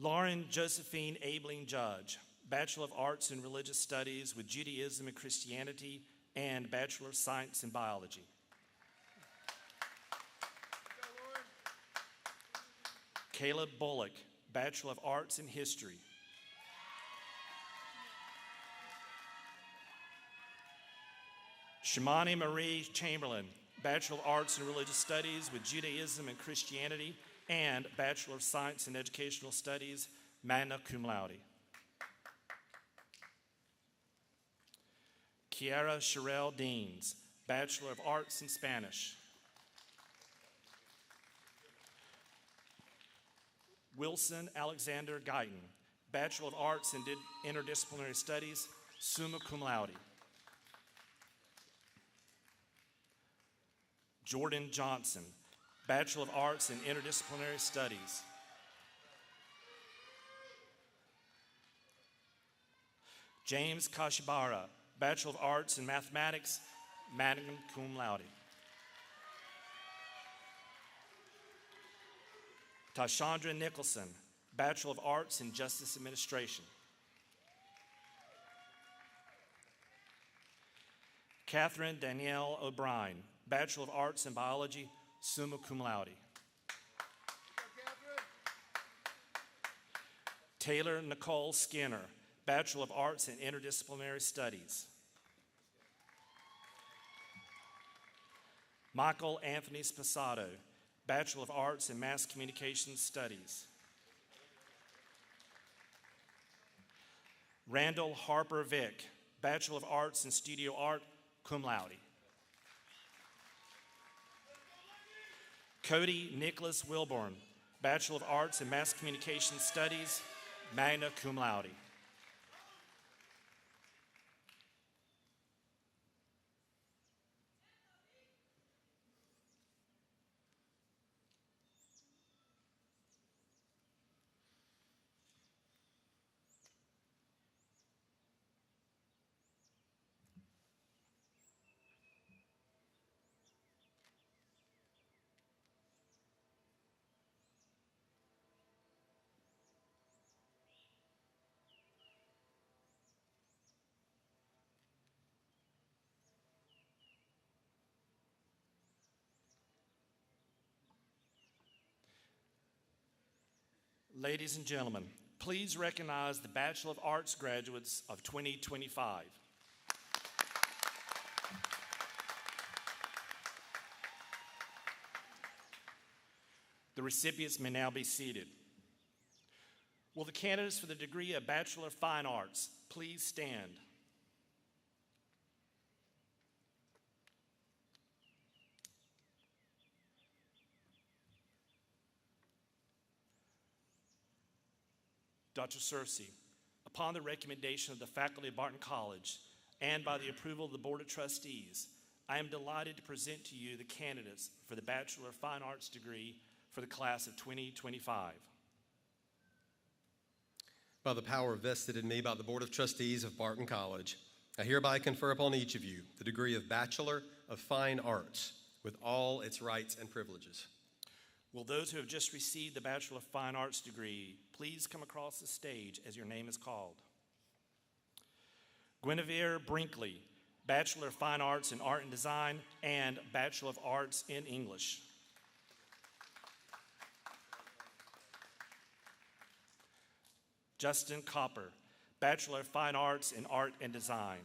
Lauren Josephine Abeling Judge, Bachelor of Arts in Religious Studies with Judaism and Christianity and Bachelor of Science in Biology. Caleb Bullock, Bachelor of Arts in History. Shimani Marie Chamberlain, Bachelor of Arts in Religious Studies with Judaism and Christianity and Bachelor of Science in Educational Studies, magna cum laude. Kiara Sherelle Deans, Bachelor of Arts in Spanish. Wilson Alexander Guyton, Bachelor of Arts in Interdisciplinary Studies, summa cum laude. Jordan Johnson, Bachelor of Arts in Interdisciplinary Studies. James Kashibara, Bachelor of Arts in Mathematics, magna cum laude. Tashandra Nicholson, Bachelor of Arts in Justice Administration. Catherine Danielle O'Brien, Bachelor of Arts in Biology, summa cum laude. Taylor Nicole Skinner, Bachelor of Arts in Interdisciplinary Studies. Michael Anthony Spasato, Bachelor of Arts in Mass Communication Studies. Randall Harper Vick, Bachelor of Arts in Studio Art, cum laude. Cody Nicholas Wilborn, Bachelor of Arts in Mass Communication Studies, magna cum laude. Ladies and gentlemen, please recognize the Bachelor of Arts graduates of 2025. The recipients may now be seated. Will the candidates for the degree of Bachelor of Fine Arts please stand? Dr. Searcy, upon the recommendation of the faculty of Barton College and by the approval of the Board of Trustees, I am delighted to present to you the candidates for the Bachelor of Fine Arts degree for the class of 2025. By the power vested in me by the Board of Trustees of Barton College, I hereby confer upon each of you the degree of Bachelor of Fine Arts with all its rights and privileges. Will those who have just received the Bachelor of Fine Arts degree please come across the stage as your name is called? Guinevere Brinkley, Bachelor of Fine Arts in Art and Design and Bachelor of Arts in English. Justin Copper, Bachelor of Fine Arts in Art and Design.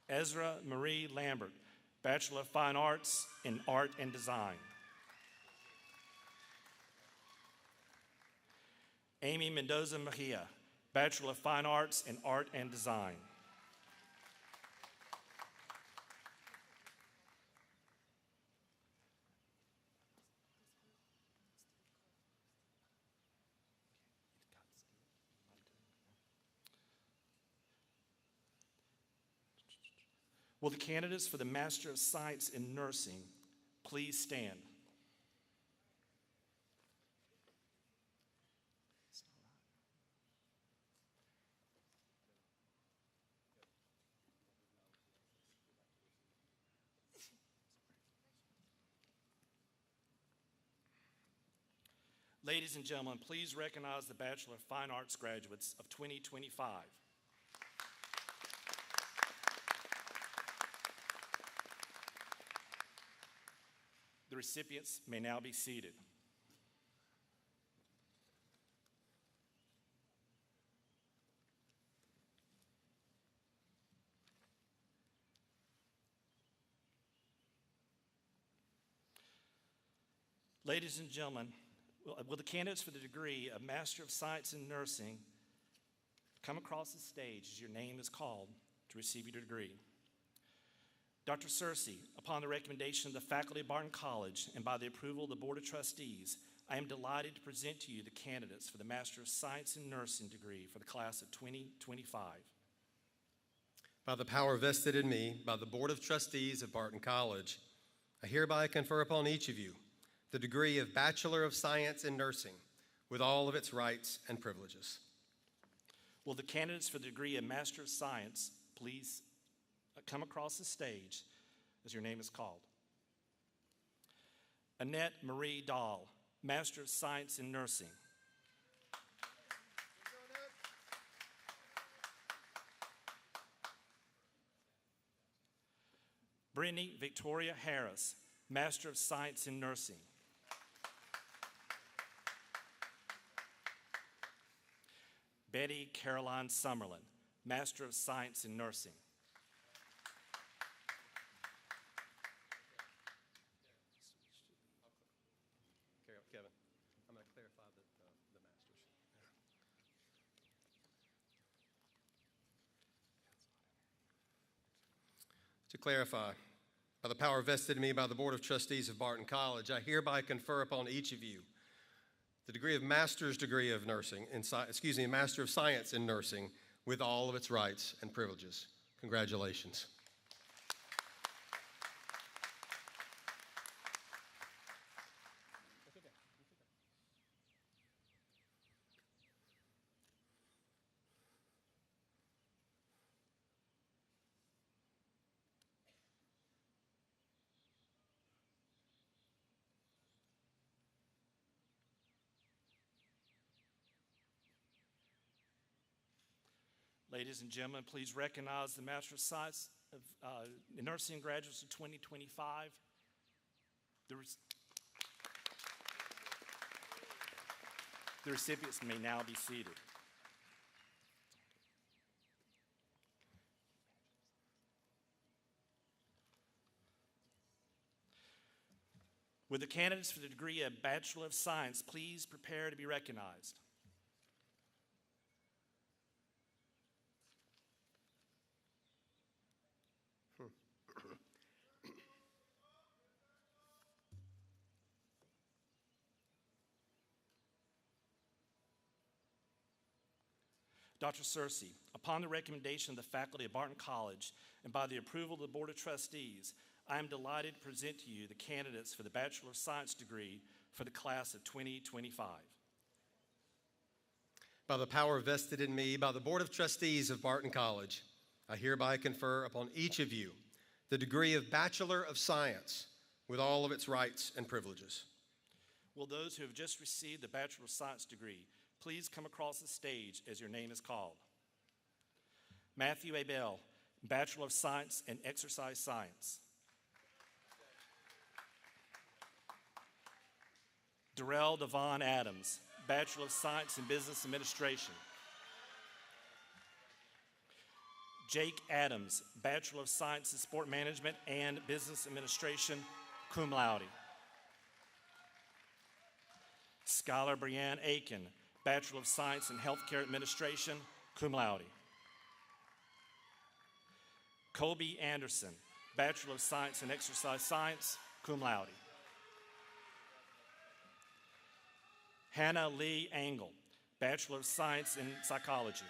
Ezra Marie Lambert, Bachelor of Fine Arts in Art and Design. Amy Mendoza Mejia, Bachelor of Fine Arts in Art and Design. Will the candidates for the Master of Science in Nursing please stand? Ladies and gentlemen, please recognize the Bachelor of Fine Arts graduates of 2025. The recipients may now be seated. Ladies and gentlemen, will the candidates for the degree of Master of Science in Nursing come across the stage as your name is called to receive your degree? Dr. Searcy, upon the recommendation of the faculty of Barton College and by the approval of the Board of Trustees, I am delighted to present to you the candidates for the Master of Science in Nursing degree for the class of 2025. By the power vested in me by the Board of Trustees of Barton College, I hereby confer upon each of you the degree of Bachelor of Science in Nursing with all of its rights and privileges. Will the candidates for the degree of Master of Science please come across the stage as your name is called? Annette Marie Dahl, Master of Science in Nursing. Brittany Victoria Harris, Master of Science in Nursing. Betty Caroline Summerlin, Master of Science in Nursing. Kevin, I'm going to clarify the masters. To clarify, by the power vested in me by the Board of Trustees of Barton College, I hereby confer upon each of you the degree of Master of Science in Nursing with all of its rights and privileges. Congratulations. Ladies and gentlemen, please recognize the Master of Science in Nursing graduates of 2025. The recipients may now be seated. Would the candidates for the degree of Bachelor of Science please prepare to be recognized? Dr. Searcy, upon the recommendation of the faculty of Barton College and by the approval of the Board of Trustees, I am delighted to present to you the candidates for the Bachelor of Science degree for the class of 2025. By the power vested in me by the Board of Trustees of Barton College, I hereby confer upon each of you the degree of Bachelor of Science with all of its rights and privileges. Will those who have just received the Bachelor of Science degree please come across the stage as your name is called? Matthew A. Bell, Bachelor of Science in Exercise Science. Darrell Devon Adams, Bachelor of Science in Business Administration. Jake Adams, Bachelor of Science in Sport Management and Business Administration, cum laude. Skylar Brianne Aiken, Bachelor of Science in Healthcare Administration, cum laude. Colby Anderson, Bachelor of Science in Exercise Science, cum laude. Hannah Lee Angle, Bachelor of Science in Psychology.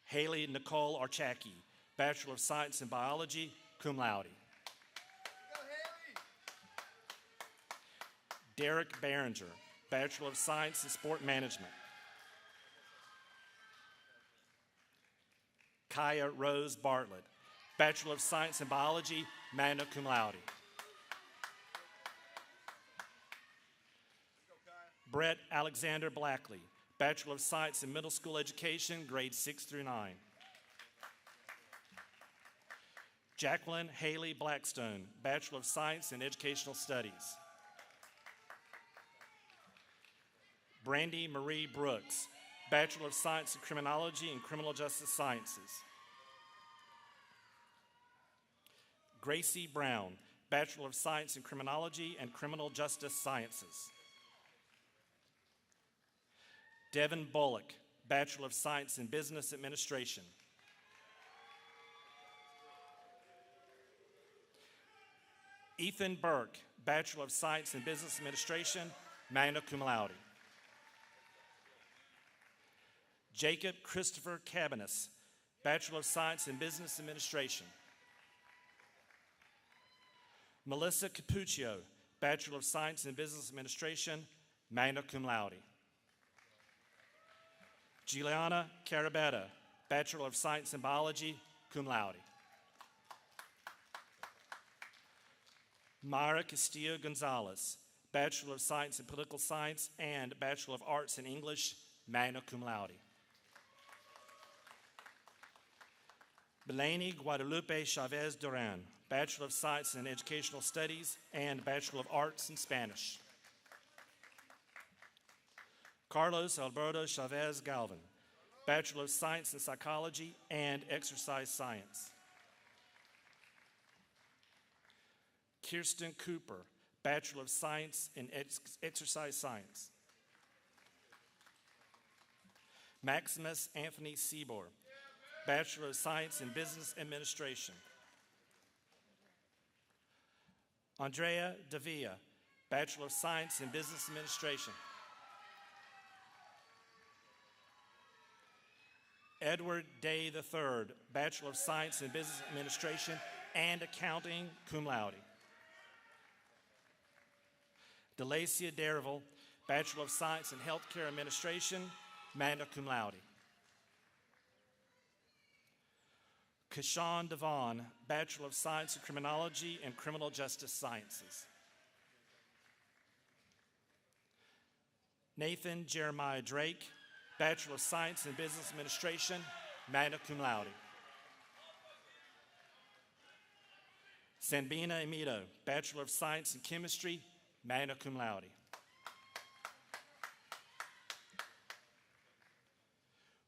Haley Nicole Archacki, Bachelor of Science in Biology, cum laude. Derek Behringer, Bachelor of Science in Sport Management. Kaya Rose Bartlett, Bachelor of Science in Biology, magna cum laude. Brett Alexander Blackley, Bachelor of Science in Middle School Education, grades 6 through 9. Jacqueline Haley Blackstone, Bachelor of Science in Educational Studies. Brandy Marie Brooks, Bachelor of Science in Criminology and Criminal Justice Sciences. Gracie Brown, Bachelor of Science in Criminology and Criminal Justice Sciences. Devin Bullock, Bachelor of Science in Business Administration. Ethan Burke, Bachelor of Science in Business Administration, magna cum laude. Jacob Christopher Cabanis, Bachelor of Science in Business Administration. Melissa Capuccio, Bachelor of Science in Business Administration, magna cum laude. Giuliana Carabetta, Bachelor of Science in Biology, cum laude. Myra Castillo Gonzalez, Bachelor of Science in Political Science and Bachelor of Arts in English, magna cum laude. Belaine Guadalupe Chavez Duran, Bachelor of Science in Educational Studies and Bachelor of Arts in Spanish. Carlos Alberto Chavez Galvin, Bachelor of Science in Psychology and Exercise Science. Kirsten Cooper, Bachelor of Science in Exercise Science. Maximus Anthony Seabor, Bachelor of Science in Business Administration. Andrea Davia, Bachelor of Science in Business Administration. Edward Day III, Bachelor of Science in Business Administration and Accounting, cum laude. Delacia Darrell, Bachelor of Science in Healthcare Administration, magna cum laude. Kashawn Devon, Bachelor of Science in Criminology and Criminal Justice Sciences. Nathan Jeremiah Drake, Bachelor of Science in Business Administration, magna cum laude. Sanbina Emito, Bachelor of Science in Chemistry, magna cum laude.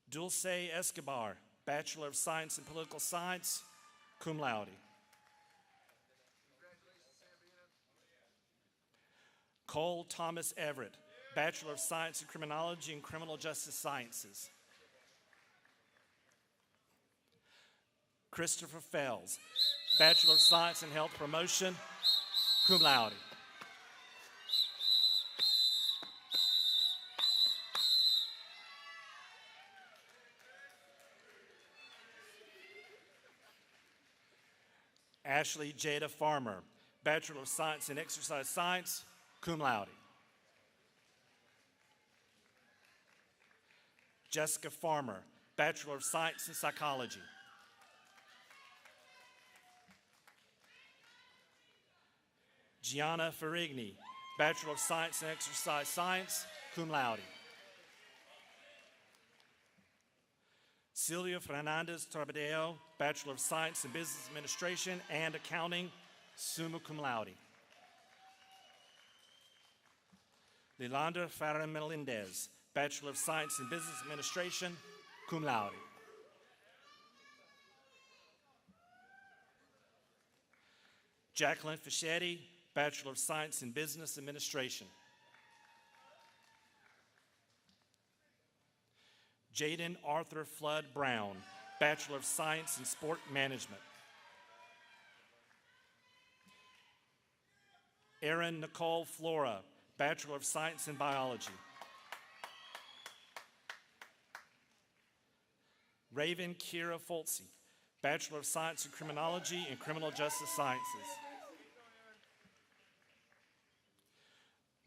Dulce Escobar, Bachelor of Science in Political Science, cum laude. Cole Thomas Everett, Bachelor of Science in Criminology and Criminal Justice Sciences. Christopher Fells, Bachelor of Science in Health Promotion, cum laude. Ashley Jada Farmer, Bachelor of Science in Exercise Science, cum laude. Jessica Farmer, Bachelor of Science in Psychology. Gianna Ferrigni, Bachelor of Science in Exercise Science, cum laude. Silvia Fernandez Trabadeo, Bachelor of Science in Business Administration and Accounting, summa cum laude. Lelandra Farah Melendez, Bachelor of Science in Business Administration, cum laude. Jacqueline Fischetti, Bachelor of Science in Business Administration. Jaden Arthur Flood Brown, Bachelor of Science in Sport Management. Erin Nicole Flora, Bachelor of Science in Biology. Raven Kira Foltzy, Bachelor of Science in Criminology and Criminal Justice Sciences.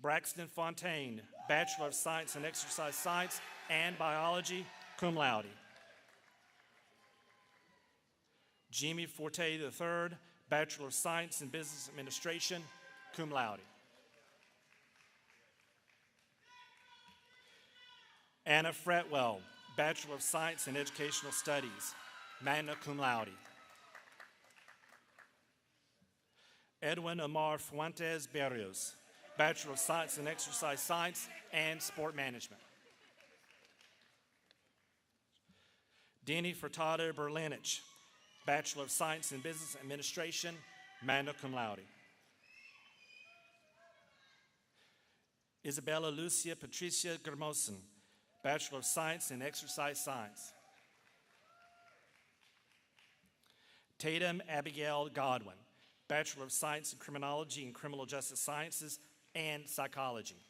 Braxton Fontaine, Bachelor of Science in Exercise Science and Biology, cum laude. Jimmy Forte III, Bachelor of Science in Business Administration, cum laude. Anna Fretwell, Bachelor of Science in Educational Studies, magna cum laude. Edwin Omar Fuentes Berrios, Bachelor of Science in Exercise Science and Sport Management. Denny Furtado Berlinich, Bachelor of Science in Business Administration, magna cum laude. Isabella Lucia Patricia Germosen, Bachelor of Science in Exercise Science. Tatum Abigail Godwin, Bachelor of Science in Criminology and Criminal Justice Sciences and Psychology.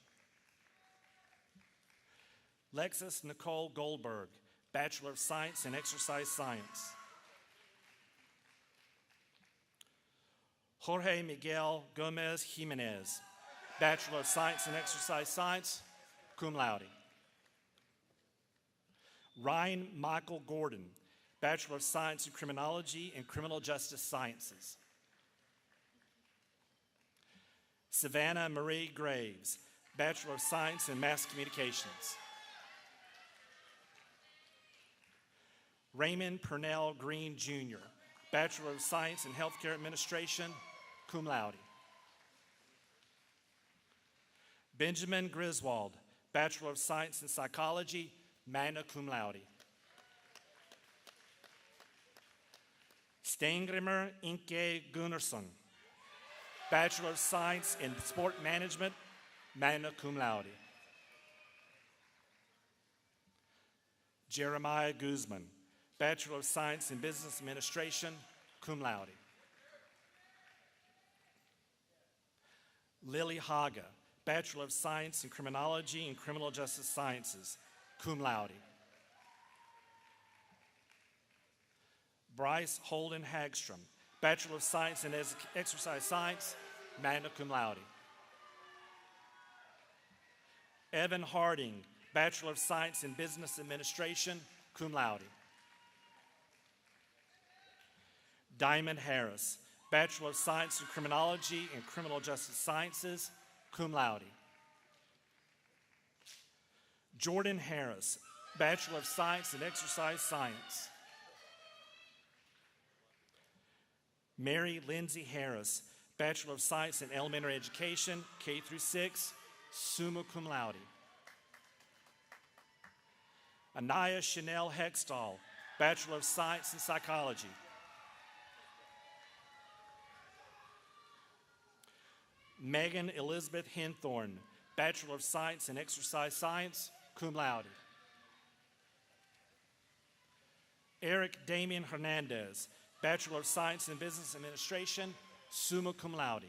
Lexus Nicole Goldberg, Bachelor of Science in Exercise Science. Jorge Miguel Gomez Jimenez, Bachelor of Science in Exercise Science, cum laude. Ryan Michael Gordon, Bachelor of Science in Criminology and Criminal Justice Sciences. Savannah Marie Graves, Bachelor of Science in Mass Communications. Raymond Purnell Green, Jr., Bachelor of Science in Healthcare Administration, cum laude. Benjamin Griswold, Bachelor of Science in Psychology, magna cum laude. Stengrimer Inke Gunnarsson, Bachelor of Science in Sport Management, magna cum laude. Jeremiah Guzman, Bachelor of Science in Business Administration, cum laude. Lily Haga, Bachelor of Science in Criminology and Criminal Justice Sciences, cum laude. Bryce Holden Hagstrom, Bachelor of Science in Exercise Science, magna cum laude. Evan Harding, Bachelor of Science in Business Administration, cum laude. Diamond Harris, Bachelor of Science in Criminology and Criminal Justice Sciences, cum laude. Jordan Harris, Bachelor of Science in Exercise Science. Mary Lindsay Harris, Bachelor of Science in Elementary Education, K through 6, summa cum laude. Anaya Chanel Hextall, Bachelor of Science in Psychology. Megan Elizabeth Henthorne, Bachelor of Science in Exercise Science, cum laude. Eric Damian Hernandez, Bachelor of Science in Business Administration, summa cum laude.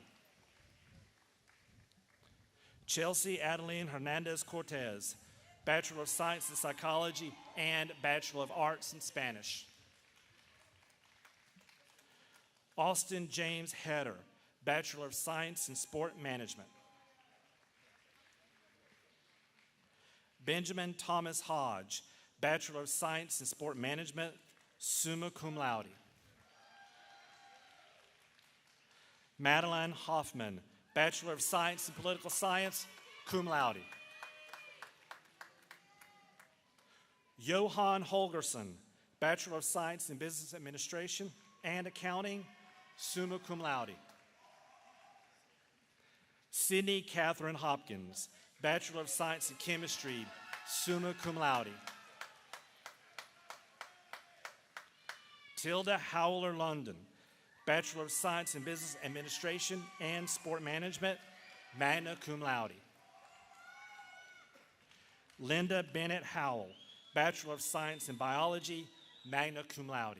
Chelsea Adeline Hernandez Cortez, Bachelor of Science in Psychology and Bachelor of Arts in Spanish. Austin James Heder, Bachelor of Science in Sport Management. Benjamin Thomas Hodge, Bachelor of Science in Sport Management, summa cum laude. Madeline Hoffman, Bachelor of Science in Political Science, cum laude. Johan Holgerson, Bachelor of Science in Business Administration and Accounting, summa cum laude. Sydney Catherine Hopkins, Bachelor of Science in Chemistry, summa cum laude. Tilda Howler London, Bachelor of Science in Business Administration and Sport Management, magna cum laude. Linda Bennett Howell, Bachelor of Science in Biology, magna cum laude.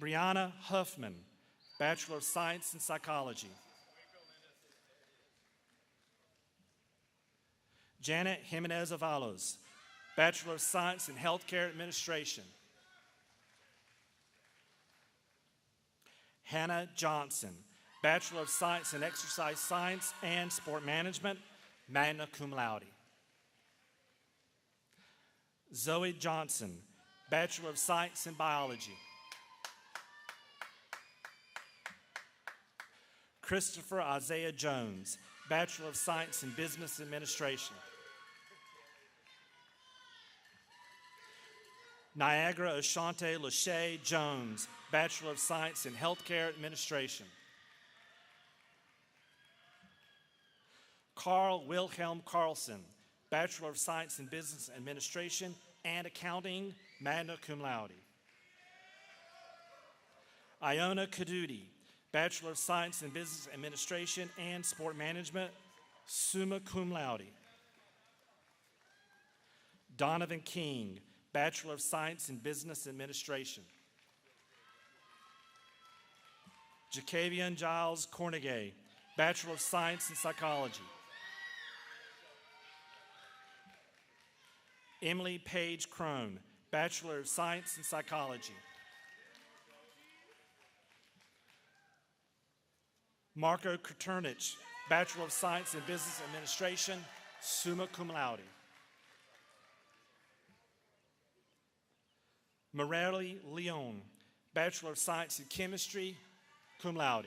Brianna Huffman, Bachelor of Science in Psychology. Janet Jimenez Avalos, Bachelor of Science in Healthcare Administration. Hannah Johnson, Bachelor of Science in Exercise Science and Sport Management, magna cum laude. Zoe Johnson, Bachelor of Science in Biology. Christopher Isaiah Jones, Bachelor of Science in Business Administration. Niagara Ashante Lachey Jones, Bachelor of Science in Healthcare Administration. Carl Wilhelm Carlson, Bachelor of Science in Business Administration and Accounting, magna cum laude. Iona Kadudi, Bachelor of Science in Business Administration and Sport Management, summa cum laude. Donovan King, Bachelor of Science in Business Administration. Jacavian Giles Cornegay, Bachelor of Science in Psychology. Emily Page Crone, Bachelor of Science in Psychology. Marco Kraternich, Bachelor of Science in Business Administration, summa cum laude. Morelli Leon, Bachelor of Science in Chemistry, cum laude.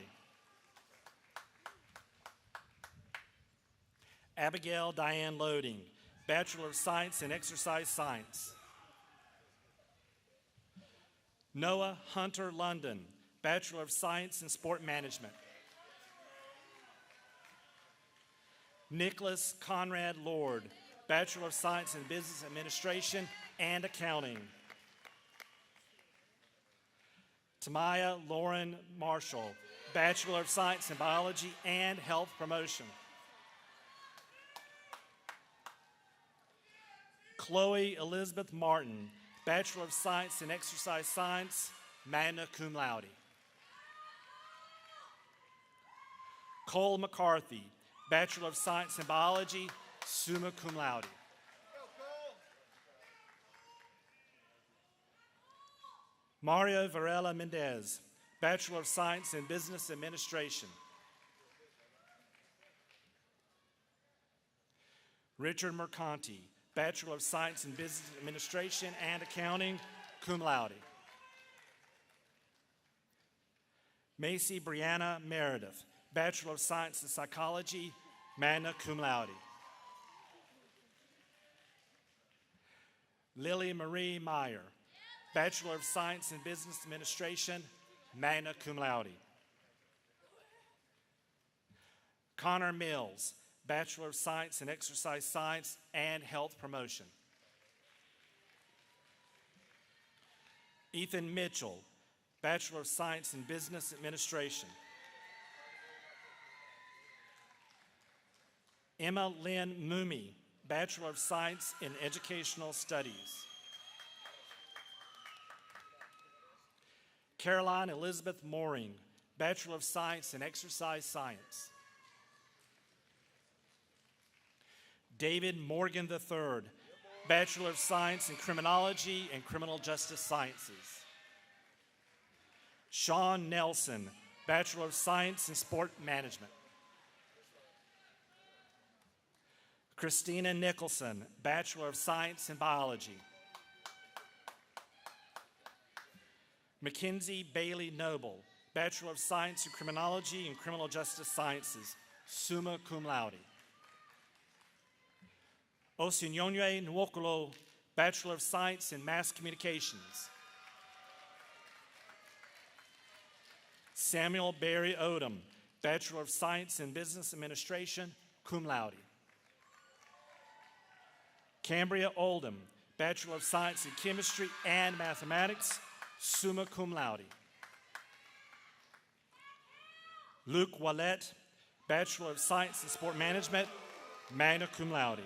Abigail Diane Loading, Bachelor of Science in Exercise Science. Noah Hunter London, Bachelor of Science in Sport Management. Nicholas Conrad Lord, Bachelor of Science in Business Administration and Accounting. Tamaya Lauren Marshall, Bachelor of Science in Biology and Health Promotion. Chloe Elizabeth Martin, Bachelor of Science in Exercise Science, magna cum laude. Cole McCarthy, Bachelor of Science in Biology, summa cum laude. Mario Varela Mendez, Bachelor of Science in Business Administration. Richard Mercanti, Bachelor of Science in Business Administration and Accounting, cum laude. Macy Brianna Meredith, Bachelor of Science in Psychology, magna cum laude. Lily Marie Meyer, Bachelor of Science in Business Administration, magna cum laude. Connor Mills, Bachelor of Science in Exercise Science and Health Promotion. Ethan Mitchell, Bachelor of Science in Business Administration. Emma Lynn Moomey, Bachelor of Science in Educational Studies. Caroline Elizabeth Mooring, Bachelor of Science in Exercise Science. David Morgan III, Bachelor of Science in Criminology and Criminal Justice Sciences. Sean Nelson, Bachelor of Science in Sport Management. Christina Nicholson, Bachelor of Science in Biology. Mackenzie Bailey Noble, Bachelor of Science in Criminology and Criminal Justice Sciences, summa cum laude. Osinyonye Nwokolo, Bachelor of Science in Mass Communications. Samuel Barry Odom, Bachelor of Science in Business Administration, cum laude. Cambria Oldham, Bachelor of Science in Chemistry and Mathematics, summa cum laude. Luke Wallet, Bachelor of Science in Sport Management, magna cum laude.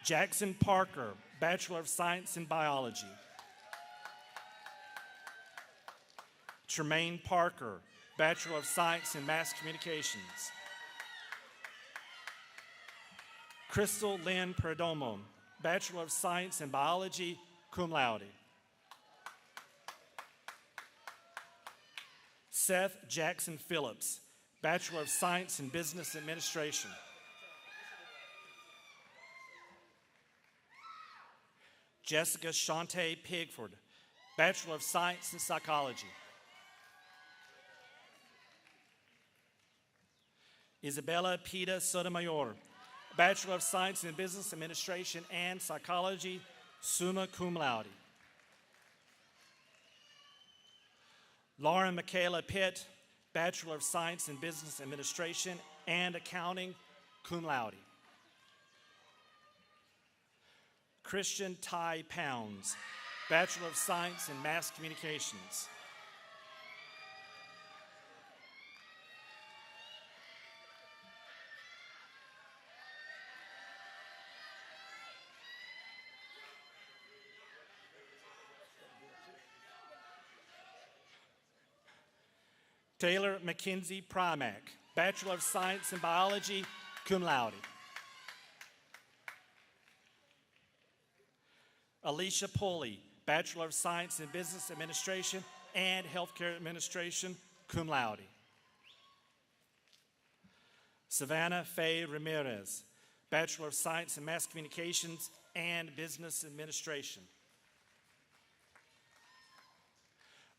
Jackson Parker, Bachelor of Science in Biology. Tremaine Parker, Bachelor of Science in Mass Communications. Crystal Lynn Perdomo, Bachelor of Science in Biology, cum laude. Seth Jackson Phillips, Bachelor of Science in Business Administration. Jessica Shante Pigford, Bachelor of Science in Psychology. Isabella Pita Sotomayor, Bachelor of Science in Business Administration and Psychology, summa cum laude. Lauren Michaela Pitt, Bachelor of Science in Business Administration and Accounting, cum laude. Christian Ty Pounds, Bachelor of Science in Mass Communications. Taylor Mackenzie Primack, Bachelor of Science in Biology, cum laude. Alicia Pulley, Bachelor of Science in Business Administration and Healthcare Administration, cum laude. Savannah Faye Ramirez, Bachelor of Science in Mass Communications and Business Administration.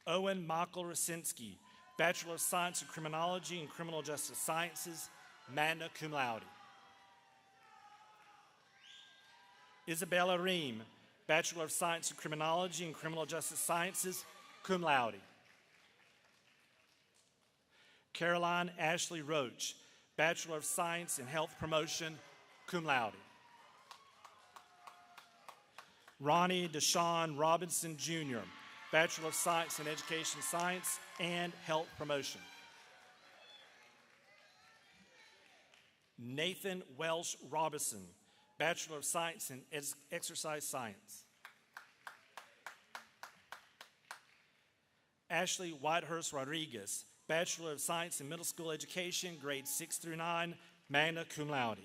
Owen Michael Rasinski, Bachelor of Science in Criminology and Criminal Justice Sciences, magna cum laude. Isabella Ream, Bachelor of Science in Criminology and Criminal Justice Sciences, cum laude. Caroline Ashley Roach, Bachelor of Science in Health Promotion, cum laude. Ronnie Deshawn Robinson, Jr., Bachelor of Science in Education Science and Health Promotion. Nathan Welsh Robinson, Bachelor of Science in Exercise Science. Ashley Whitehurst Rodriguez, Bachelor of Science in Middle School Education, grades 6 through 9, magna cum laude.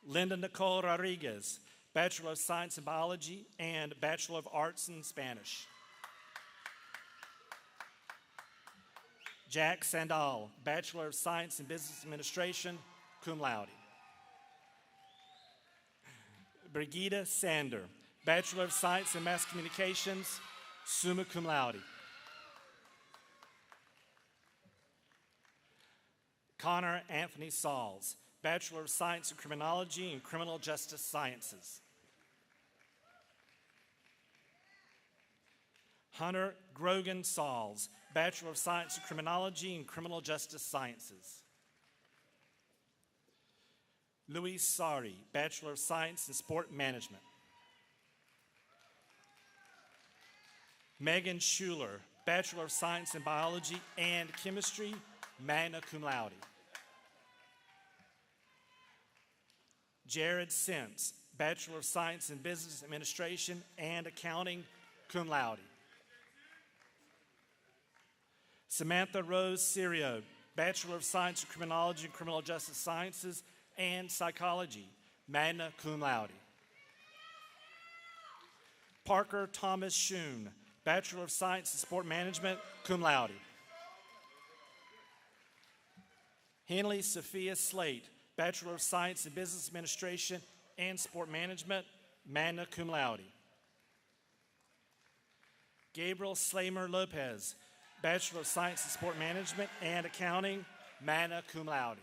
Linda Nicole Rodriguez, Bachelor of Science in Biology and Bachelor of Arts in Spanish. Jack Sandal, Bachelor of Science in Business Administration, cum laude. Brigida Sander, Bachelor of Science in Mass Communications, summa cum laude. Connor Anthony Sauls, Bachelor of Science in Criminology and Criminal Justice Sciences. Hunter Grogan Sauls, Bachelor of Science in Criminology and Criminal Justice Sciences. Louis Sari, Bachelor of Science in Sport Management. Megan Schuler, Bachelor of Science in Biology and Chemistry, magna cum laude. Jared Sims, Bachelor of Science in Business Administration and Accounting, cum laude. Samantha Rose Sirio, Bachelor of Science in Criminology and Criminal Justice Sciences and Psychology, magna cum laude. Parker Thomas Schoon, Bachelor of Science in Sport Management, cum laude. Henley Sophia Slate, Bachelor of Science in Business Administration and Sport Management, magna cum laude. Gabriel Slamer Lopez, Bachelor of Science in Sport Management and Accounting, magna cum laude.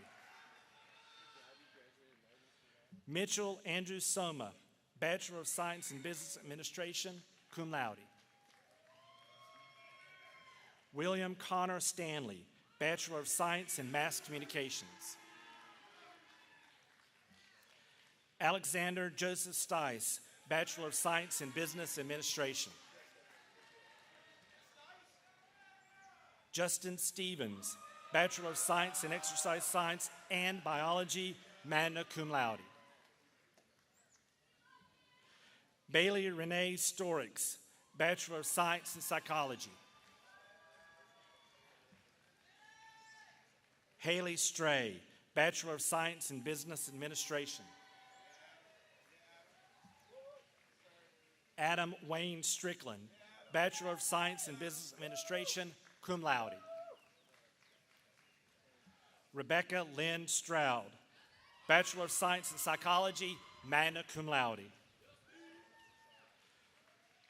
Mitchell Andrew Soma, Bachelor of Science in Business Administration, cum laude. William Connor Stanley, Bachelor of Science in Mass Communications. Alexander Joseph Stice, Bachelor of Science in Business Administration. Justin Stevens, Bachelor of Science in Exercise Science and Biology, magna cum laude. Bailey Renee Storix, Bachelor of Science in Psychology. Haley Stray, Bachelor of Science in Business Administration. Adam Wayne Strickland, Bachelor of Science in Business Administration, cum laude. Rebecca Lynn Stroud, Bachelor of Science in Psychology, magna cum laude.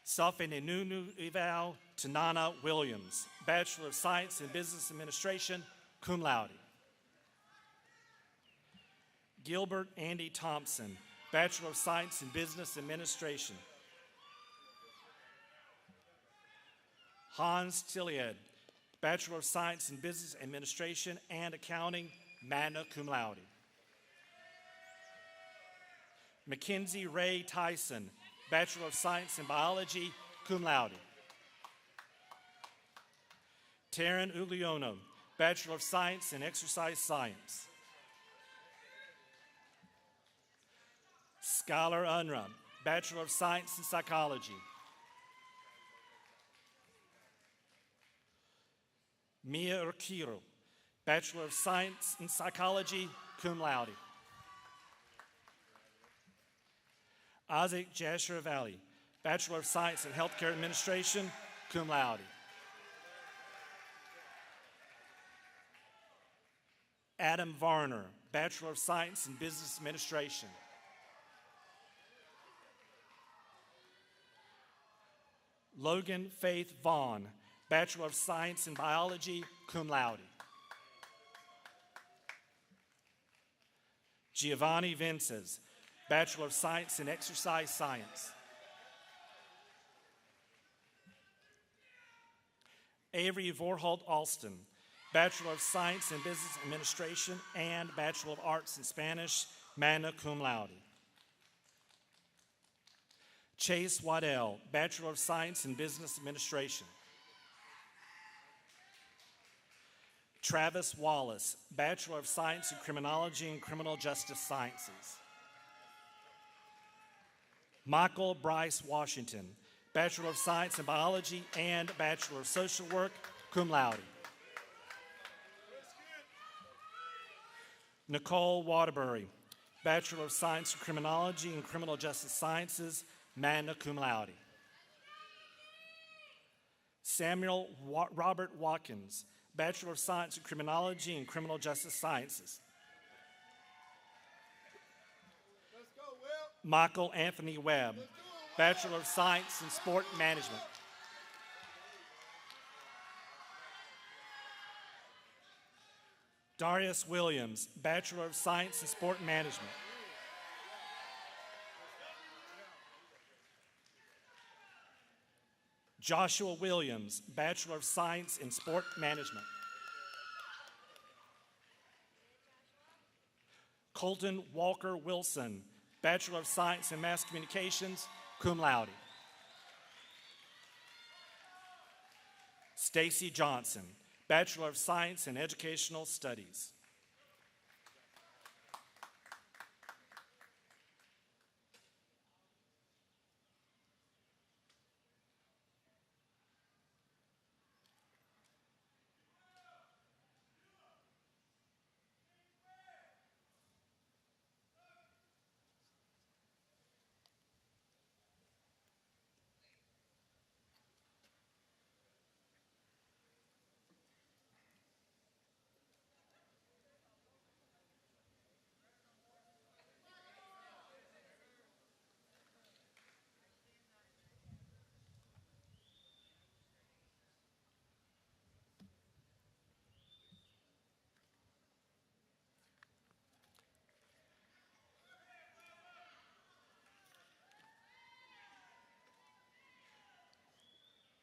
Safenenunu Eval Tanana Williams, Bachelor of Science in Business Administration, cum laude. Gilbert Andy Thompson, Bachelor of Science in Business Administration. Hans Tillied, Bachelor of Science in Business Administration and Accounting, magna cum laude. Mackenzie Ray Tyson, Bachelor of Science in Biology, cum laude. Taryn Ugliono, Bachelor of Science in Exercise Science. Skylar Unrum, Bachelor of Science in Psychology. Mia Urquiro, Bachelor of Science in Psychology, cum laude. Isaac Jasher Valley, Bachelor of Science in Healthcare Administration, cum laude. Adam Varner, Bachelor of Science in Business Administration. Logan Faith Vaughn, Bachelor of Science in Biology, cum laude. Giovanni Vences, Bachelor of Science in Exercise Science. Avery Vorholt Alston, Bachelor of Science in Business Administration and Bachelor of Arts in Spanish, magna cum laude. Chase Waddell, Bachelor of Science in Business Administration. Travis Wallace, Bachelor of Science in Criminology and Criminal Justice Sciences. Michael Bryce Washington, Bachelor of Science in Biology and Bachelor of Social Work, cum laude. Nicole Waterbury, Bachelor of Science in Criminology and Criminal Justice Sciences, magna cum laude. Samuel Robert Watkins, Bachelor of Science in Criminology and Criminal Justice Sciences. Michael Anthony Webb, Bachelor of Science in Sport Management. Darius Williams, Bachelor of Science in Sport Management. Joshua Williams, Bachelor of Science in Sport Management. Colton Walker Wilson, Bachelor of Science in Mass Communications, cum laude. Stacy Johnson, Bachelor of Science in Educational Studies.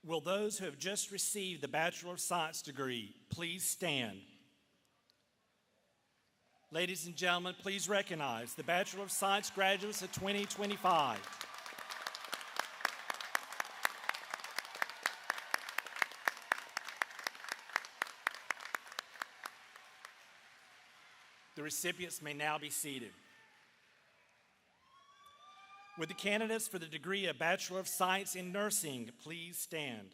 Will those who have just received the Bachelor of Science degree please stand? Ladies and gentlemen, please recognize the Bachelor of Science graduates of 2025. The recipients may now be seated. Would the candidates for the degree of Bachelor of Science in Nursing please stand?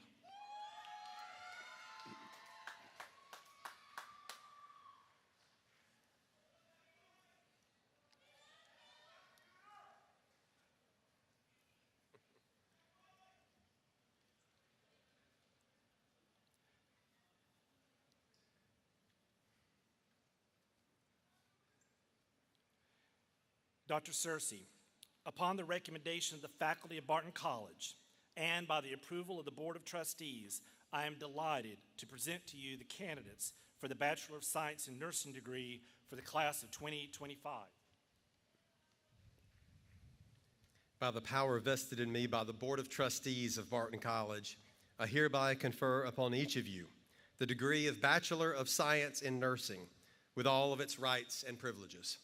Dr. Searcy, upon the recommendation of the faculty of Barton College and by the approval of the Board of Trustees, I am delighted to present to you the candidates for the Bachelor of Science in Nursing degree for the class of 2025. By the power vested in me by the Board of Trustees of Barton College, I hereby confer upon each of you the degree of Bachelor of Science in Nursing with all of its rights and privileges.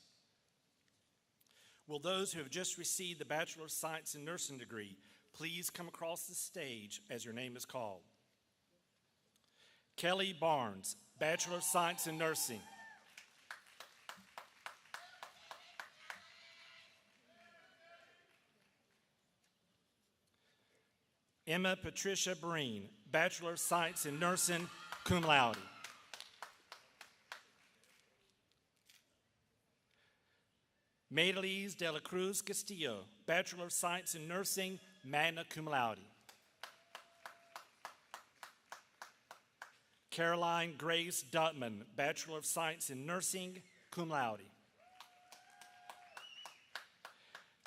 Will those who have just received the Bachelor of Science in Nursing degree please come across the stage as your name is called? Kelly Barnes, Bachelor of Science in Nursing. Emma Patricia Breen, Bachelor of Science in Nursing, cum laude. Maylise de la Cruz Castillo, Bachelor of Science in Nursing, magna cum laude. Caroline Grace Dutman, Bachelor of Science in Nursing, cum laude.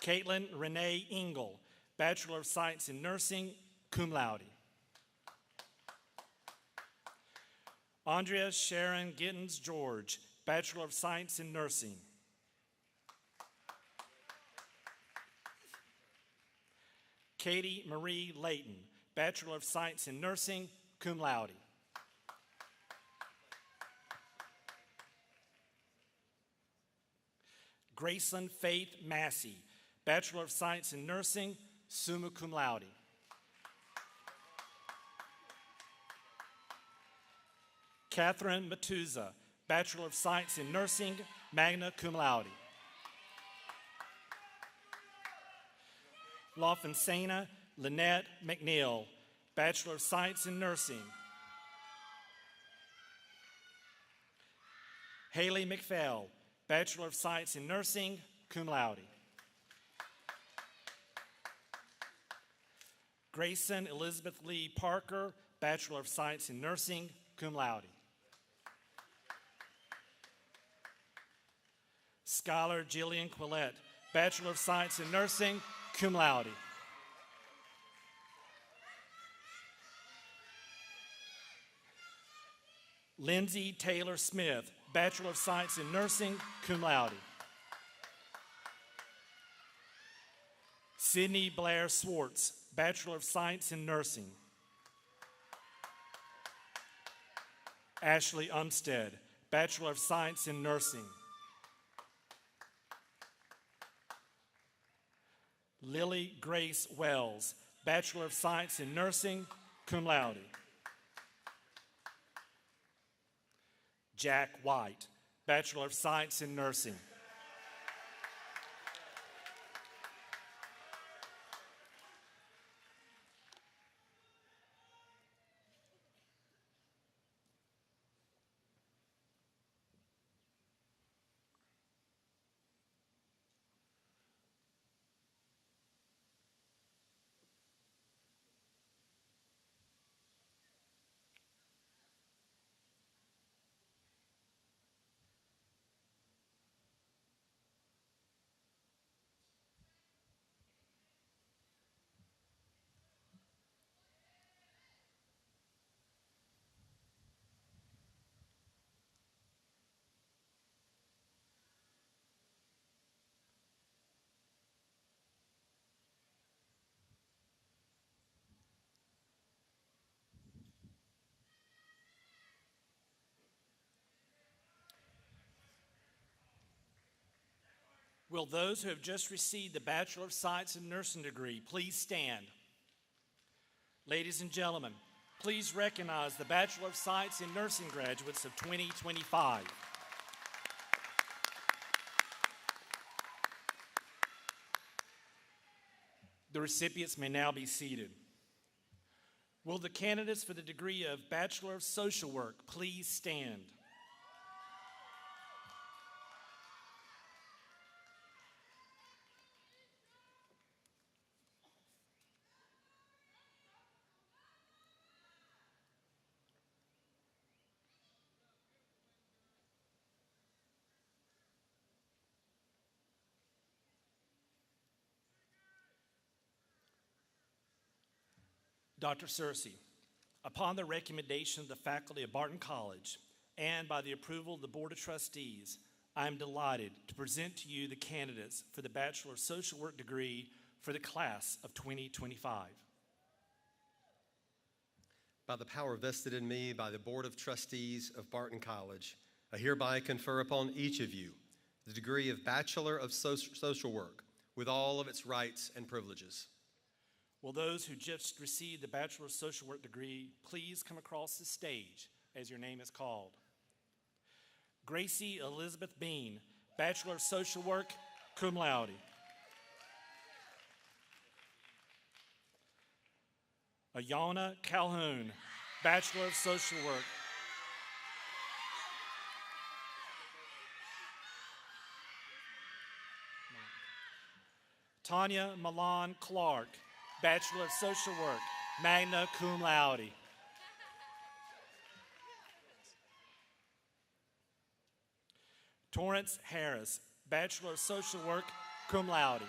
Caitlin Renee Engel, Bachelor of Science in Nursing, cum laude. Andrea Sharon Gittens George, Bachelor of Science in Nursing. Katie Marie Layton, Bachelor of Science in Nursing, cum laude. Graceland Faith Massey, Bachelor of Science in Nursing, summa cum laude. Catherine Matuza, Bachelor of Science in Nursing, magna cum laude. Lafonsana Lynette McNeil, Bachelor of Science in Nursing. Haley McPhail, Bachelor of Science in Nursing, cum laude. Grayson Elizabeth Lee Parker, Bachelor of Science in Nursing, cum laude. Scholar Jillian Quillette, Bachelor of Science in Nursing, cum laude. Lindsay Taylor Smith, Bachelor of Science in Nursing, cum laude. Sydney Blair Swartz, Bachelor of Science in Nursing. Ashley Umstead, Bachelor of Science in Nursing. Lily Grace Wells, Bachelor of Science in Nursing, cum laude. Jack White, Bachelor of Science in Nursing. Will those who have just received the Bachelor of Science in Nursing degree please stand? Ladies and gentlemen, please recognize the Bachelor of Science in Nursing graduates of 2025. The recipients may now be seated. Will the candidates for the degree of Bachelor of Social Work please stand? Dr. Searcy, upon the recommendation of the faculty of Barton College and by the approval of the Board of Trustees, I am delighted to present to you the candidates for the Bachelor of Social Work degree for the class of 2025. By the power vested in me by the Board of Trustees of Barton College, I hereby confer upon each of you the degree of Bachelor of Social Work with all of its rights and privileges. Will those who just received the Bachelor of Social Work degree please come across the stage as your name is called? Gracie Elizabeth Bean, Bachelor of Social Work, cum laude. Ayana Calhoun, Bachelor of Social Work. Tanya Milan Clark, Bachelor of Social Work, magna cum laude. Torrance Harris, Bachelor of Social Work, cum laude.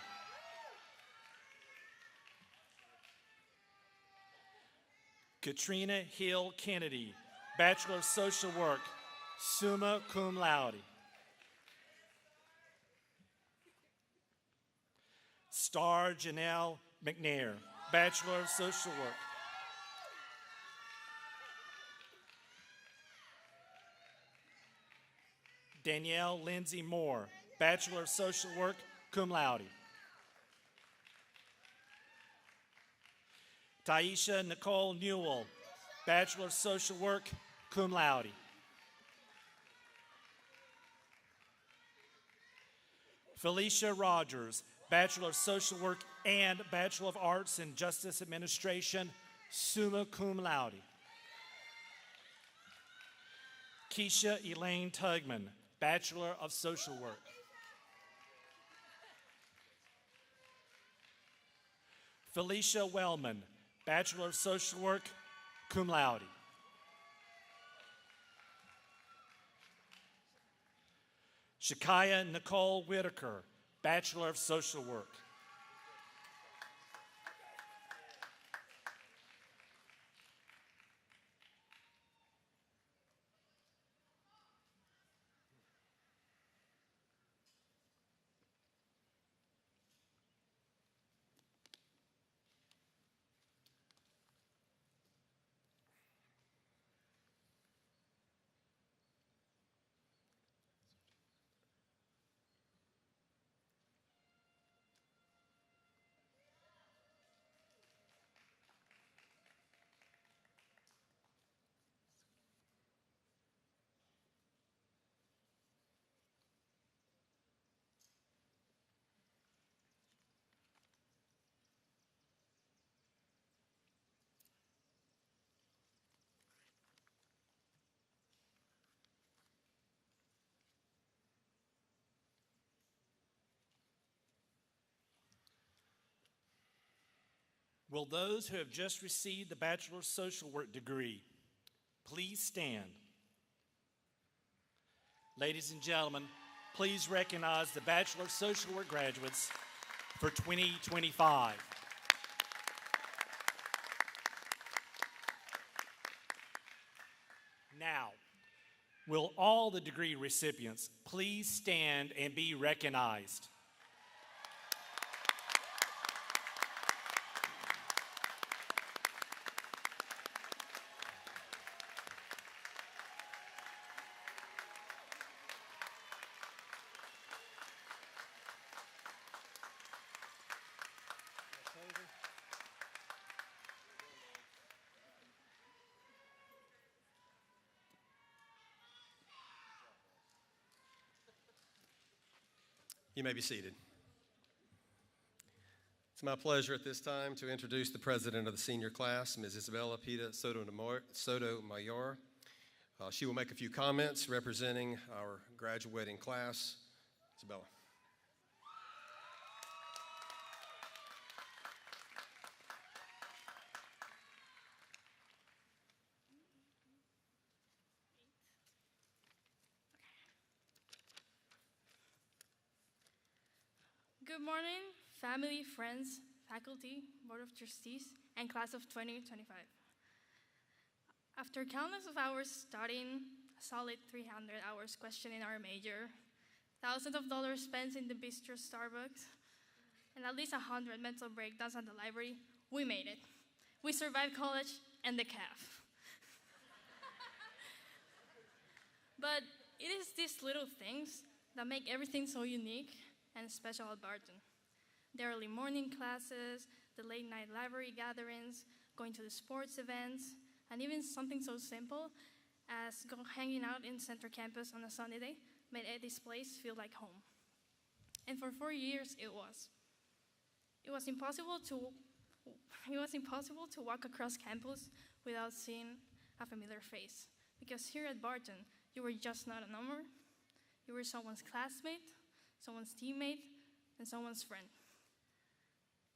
Katrina Hill Kennedy, Bachelor of Social Work, summa cum laude. Star Janelle McNair, Bachelor of Social Work. Danielle Lindsay Moore, Bachelor of Social Work, cum laude. Taisha Nicole Newell, Bachelor of Social Work, cum laude. Felicia Rogers, Bachelor of Social Work and Bachelor of Arts in Justice Administration, summa cum laude. Keisha Elaine Tugman, Bachelor of Social Work. Felicia Wellman, Bachelor of Social Work, cum laude. Shakaya Nicole Whitaker, Bachelor of Social Work. Will those who have just received the Bachelor of Social Work degree please stand? Ladies and gentlemen, please recognize the Bachelor of Social Work graduates for 2025. Now, will all the degree recipients please stand and be recognized? You may be seated. It's my pleasure at this time to introduce the president of the senior class, Ms. Isabella Pita Sotomayor. She will make a few comments representing our graduating class. Isabella. Good morning, family, friends, faculty, Board of Trustees, and class of 2025. After countless of hours studying, a solid 300 hours questioning our major, thousands of dollars spent in the bistro Starbucks, and at least 100 mental breakdowns at the library, we made it. We survived college and the CAF. But it is these little things that make everything so unique and special at Barton. The early morning classes, the late night library gatherings, going to the sports events, and even something so simple as hanging out in Center Campus on a Sunday day made this place feel like home. And for 4 years it was. It was impossible to walk across campus without seeing a familiar face. Because here at Barton, you were just not a number. You were someone's classmate, someone's teammate, and someone's friend.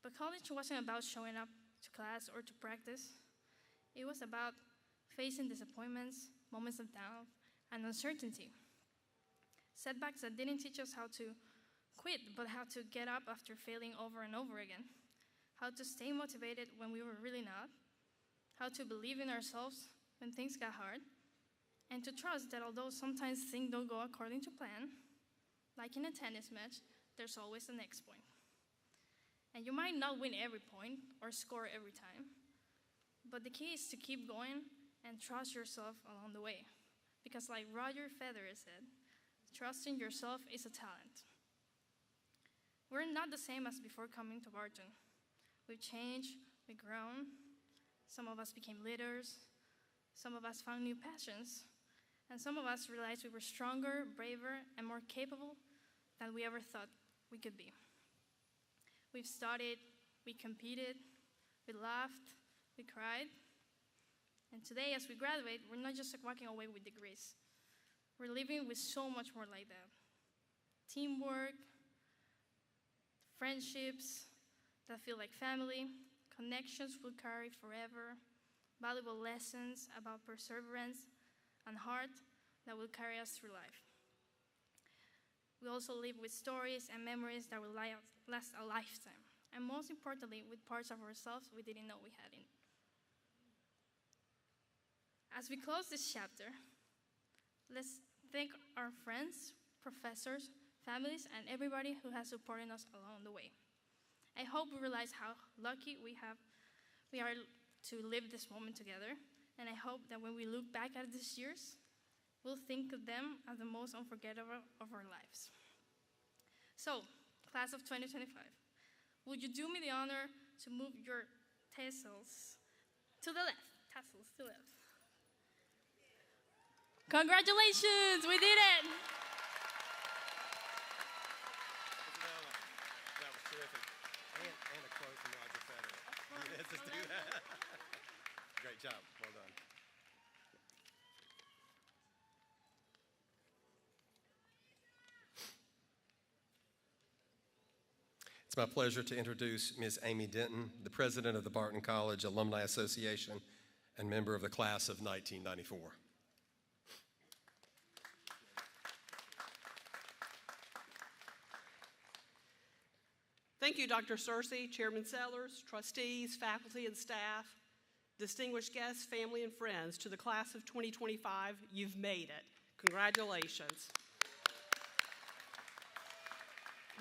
But But college wasn't about showing up to class or to practice. It was about facing disappointments, moments of doubt, and uncertainty. Setbacks that didn't teach us how to quit, but how to get up after failing over and over again. How to stay motivated when we were really not. How to believe in ourselves when things got hard. And to trust that although sometimes things don't go according to plan, like in a tennis match, there's always the next point. And you might not win every point or score every time, but the key is to keep going and trust yourself along the way. Because like Roger Federer said, trusting yourself is a talent. We're not the same as before coming to Barton. We've changed, we've grown. Some of us became leaders. Some of us found new passions. And some of us realized we were stronger, braver, and more capable than we ever thought we could be. We've studied, we competed, we laughed, we cried. And today, as we graduate, we're not just walking away with degrees. We're living with so much more like that. Teamwork, friendships that feel like family, connections we'll carry forever, valuable lessons about perseverance and heart that will carry us through life. We also live with stories and memories that will last a lifetime, and most importantly, with parts of ourselves we didn't know we had in. As we close this chapter, let's thank our friends, professors, families, and everybody who has supported us along the way. I hope we realize how lucky we are to live this moment together, and I hope that when we look back at these years, we'll think of them as the most unforgettable of our lives. So, class of 2025, would you do me the honor to move your tassels to the left? Tassels to the left. Congratulations, we did it! That was terrific. And a quote from Roger Federer. Let's just do that. Great job. Well done. It's my pleasure to introduce Ms. Amy Denton, the president of the Barton College Alumni Association and member of the class of 1994. Thank you, Dr. Searcy, Chairman Sellers, trustees, faculty and staff, distinguished guests, family and friends. To the class of 2025, you've made it. Congratulations.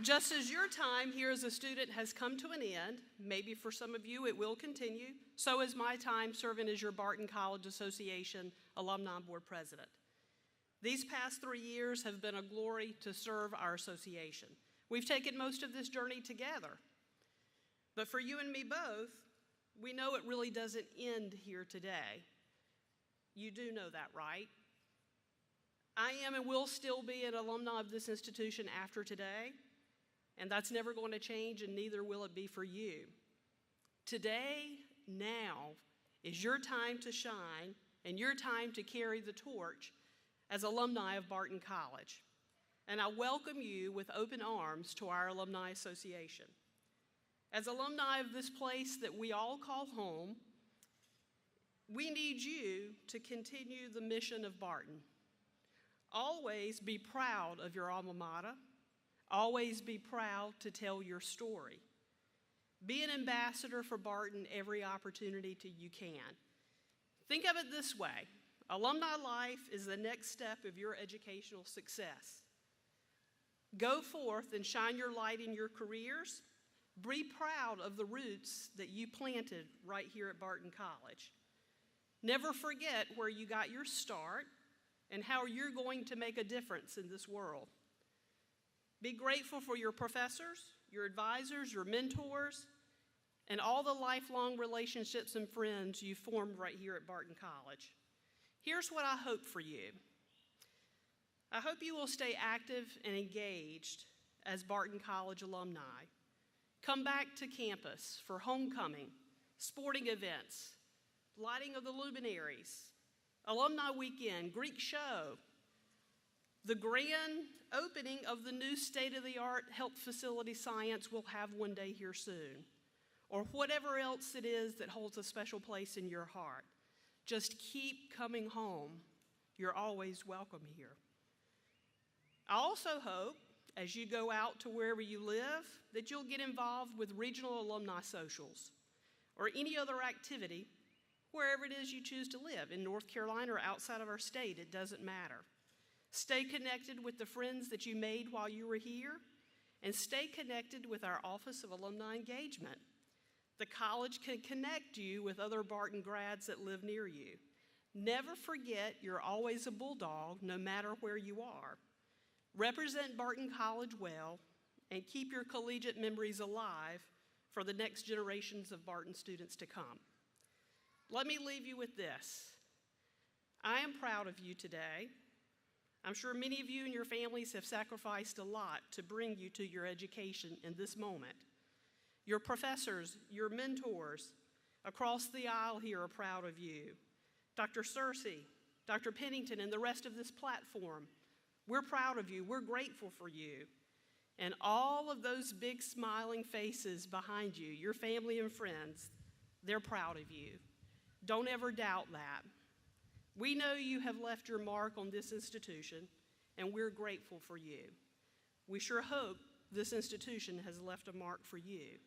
Just as your time here as a student has come to an end, maybe for some of you it will continue, so is my time serving as your Barton College Association Alumni Board President. These past 3 years have been a glory to serve our association. We've taken most of this journey together. But for you and me both, we know it really doesn't end here today. You do know that, right? I am and will still be an alumni of this institution after today, and that's never going to change, and neither will it be for you. Today, now, is your time to shine and your time to carry the torch as alumni of Barton College. And I welcome you with open arms to our Alumni Association. As alumni of this place that we all call home, we need you to continue the mission of Barton. Always be proud of your alma mater. Always be proud to tell your story. Be an ambassador for Barton every opportunity you can. Think of it this way. Alumni life is the next step of your educational success. Go forth and shine your light in your careers. Be proud of the roots that you planted right here at Barton College. Never forget where you got your start and how you're going to make a difference in this world. Be grateful for your professors, your advisors, your mentors, and all the lifelong relationships and friends you formed right here at Barton College. Here's what I hope for you. I hope you will stay active and engaged as Barton College alumni. Come back to campus for homecoming, sporting events, lighting of the luminaries, alumni weekend, Greek show, the grand opening of the new state-of-the-art health facility science we'll have one day here soon. or whatever else it is that holds a special place in your heart. Just keep coming home. You're always welcome here. I also hope, as you go out to wherever you live, that you'll get involved with regional alumni socials or any other activity wherever it is you choose to live, in North Carolina or outside of our state, it doesn't matter. Stay connected with the friends that you made while you were here, and stay connected with our Office of Alumni Engagement. The college can connect you with other Barton grads that live near you. Never forget you're always a bulldog, no matter where you are. Represent Barton College well, and keep your collegiate memories alive for the next generations of Barton students to come. Let me leave you with this. I am proud of you today. I'm sure many of you and your families have sacrificed a lot to bring you to your education in this moment. Your professors, your mentors across the aisle here are proud of you. Dr. Searcy, Dr. Pennington, and the rest of this platform, we're proud of you. We're grateful for you. And all of those big smiling faces behind you, your family and friends, they're proud of you. Don't ever doubt that. We know you have left your mark on this institution, and we're grateful for you. We sure hope this institution has left a mark for you.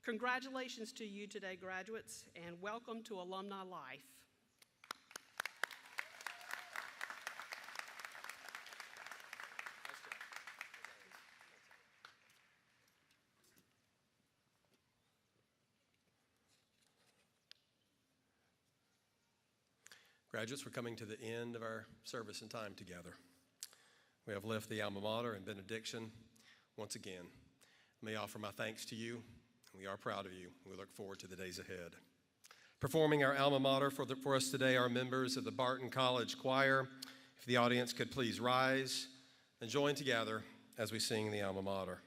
Congratulations to you today, graduates, and welcome to alumni life. Graduates, we're coming to the end of our service and time together. We have left the alma mater and benediction once again. Let me offer my thanks to you. We are proud of you. We look forward to the days ahead. Performing our alma mater for us today are members of the Barton College Choir. If the audience could please rise and join together as we sing the alma mater.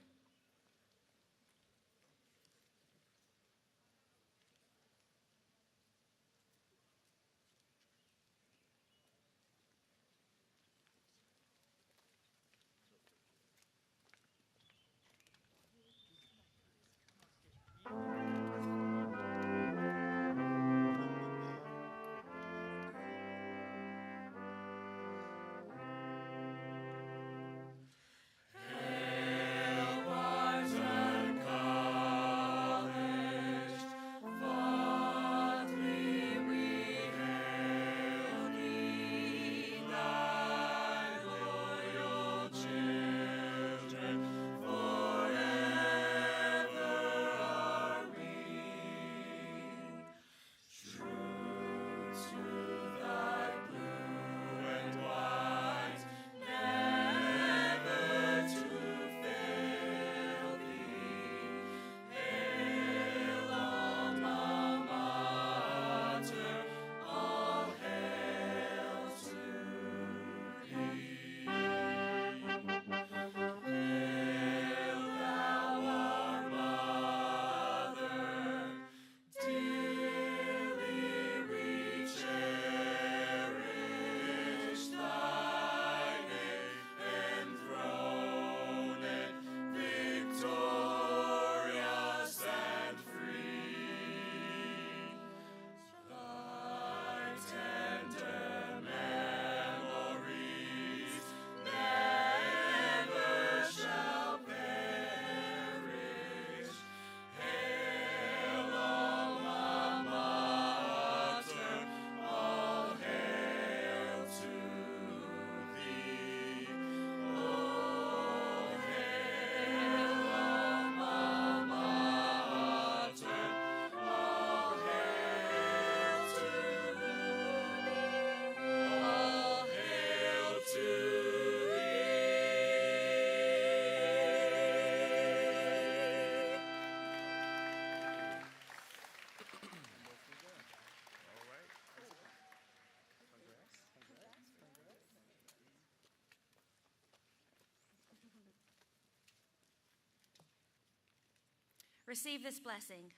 Receive this blessing.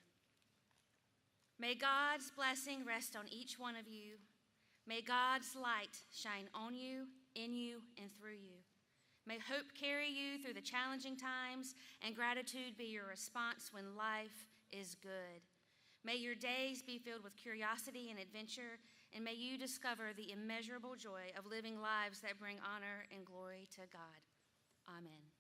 May God's blessing rest on each one of you. May God's light shine on you, in you, and through you. May hope carry you through the challenging times, and gratitude be your response when life is good. May your days be filled with curiosity and adventure, and may you discover the immeasurable joy of living lives that bring honor and glory to God. Amen.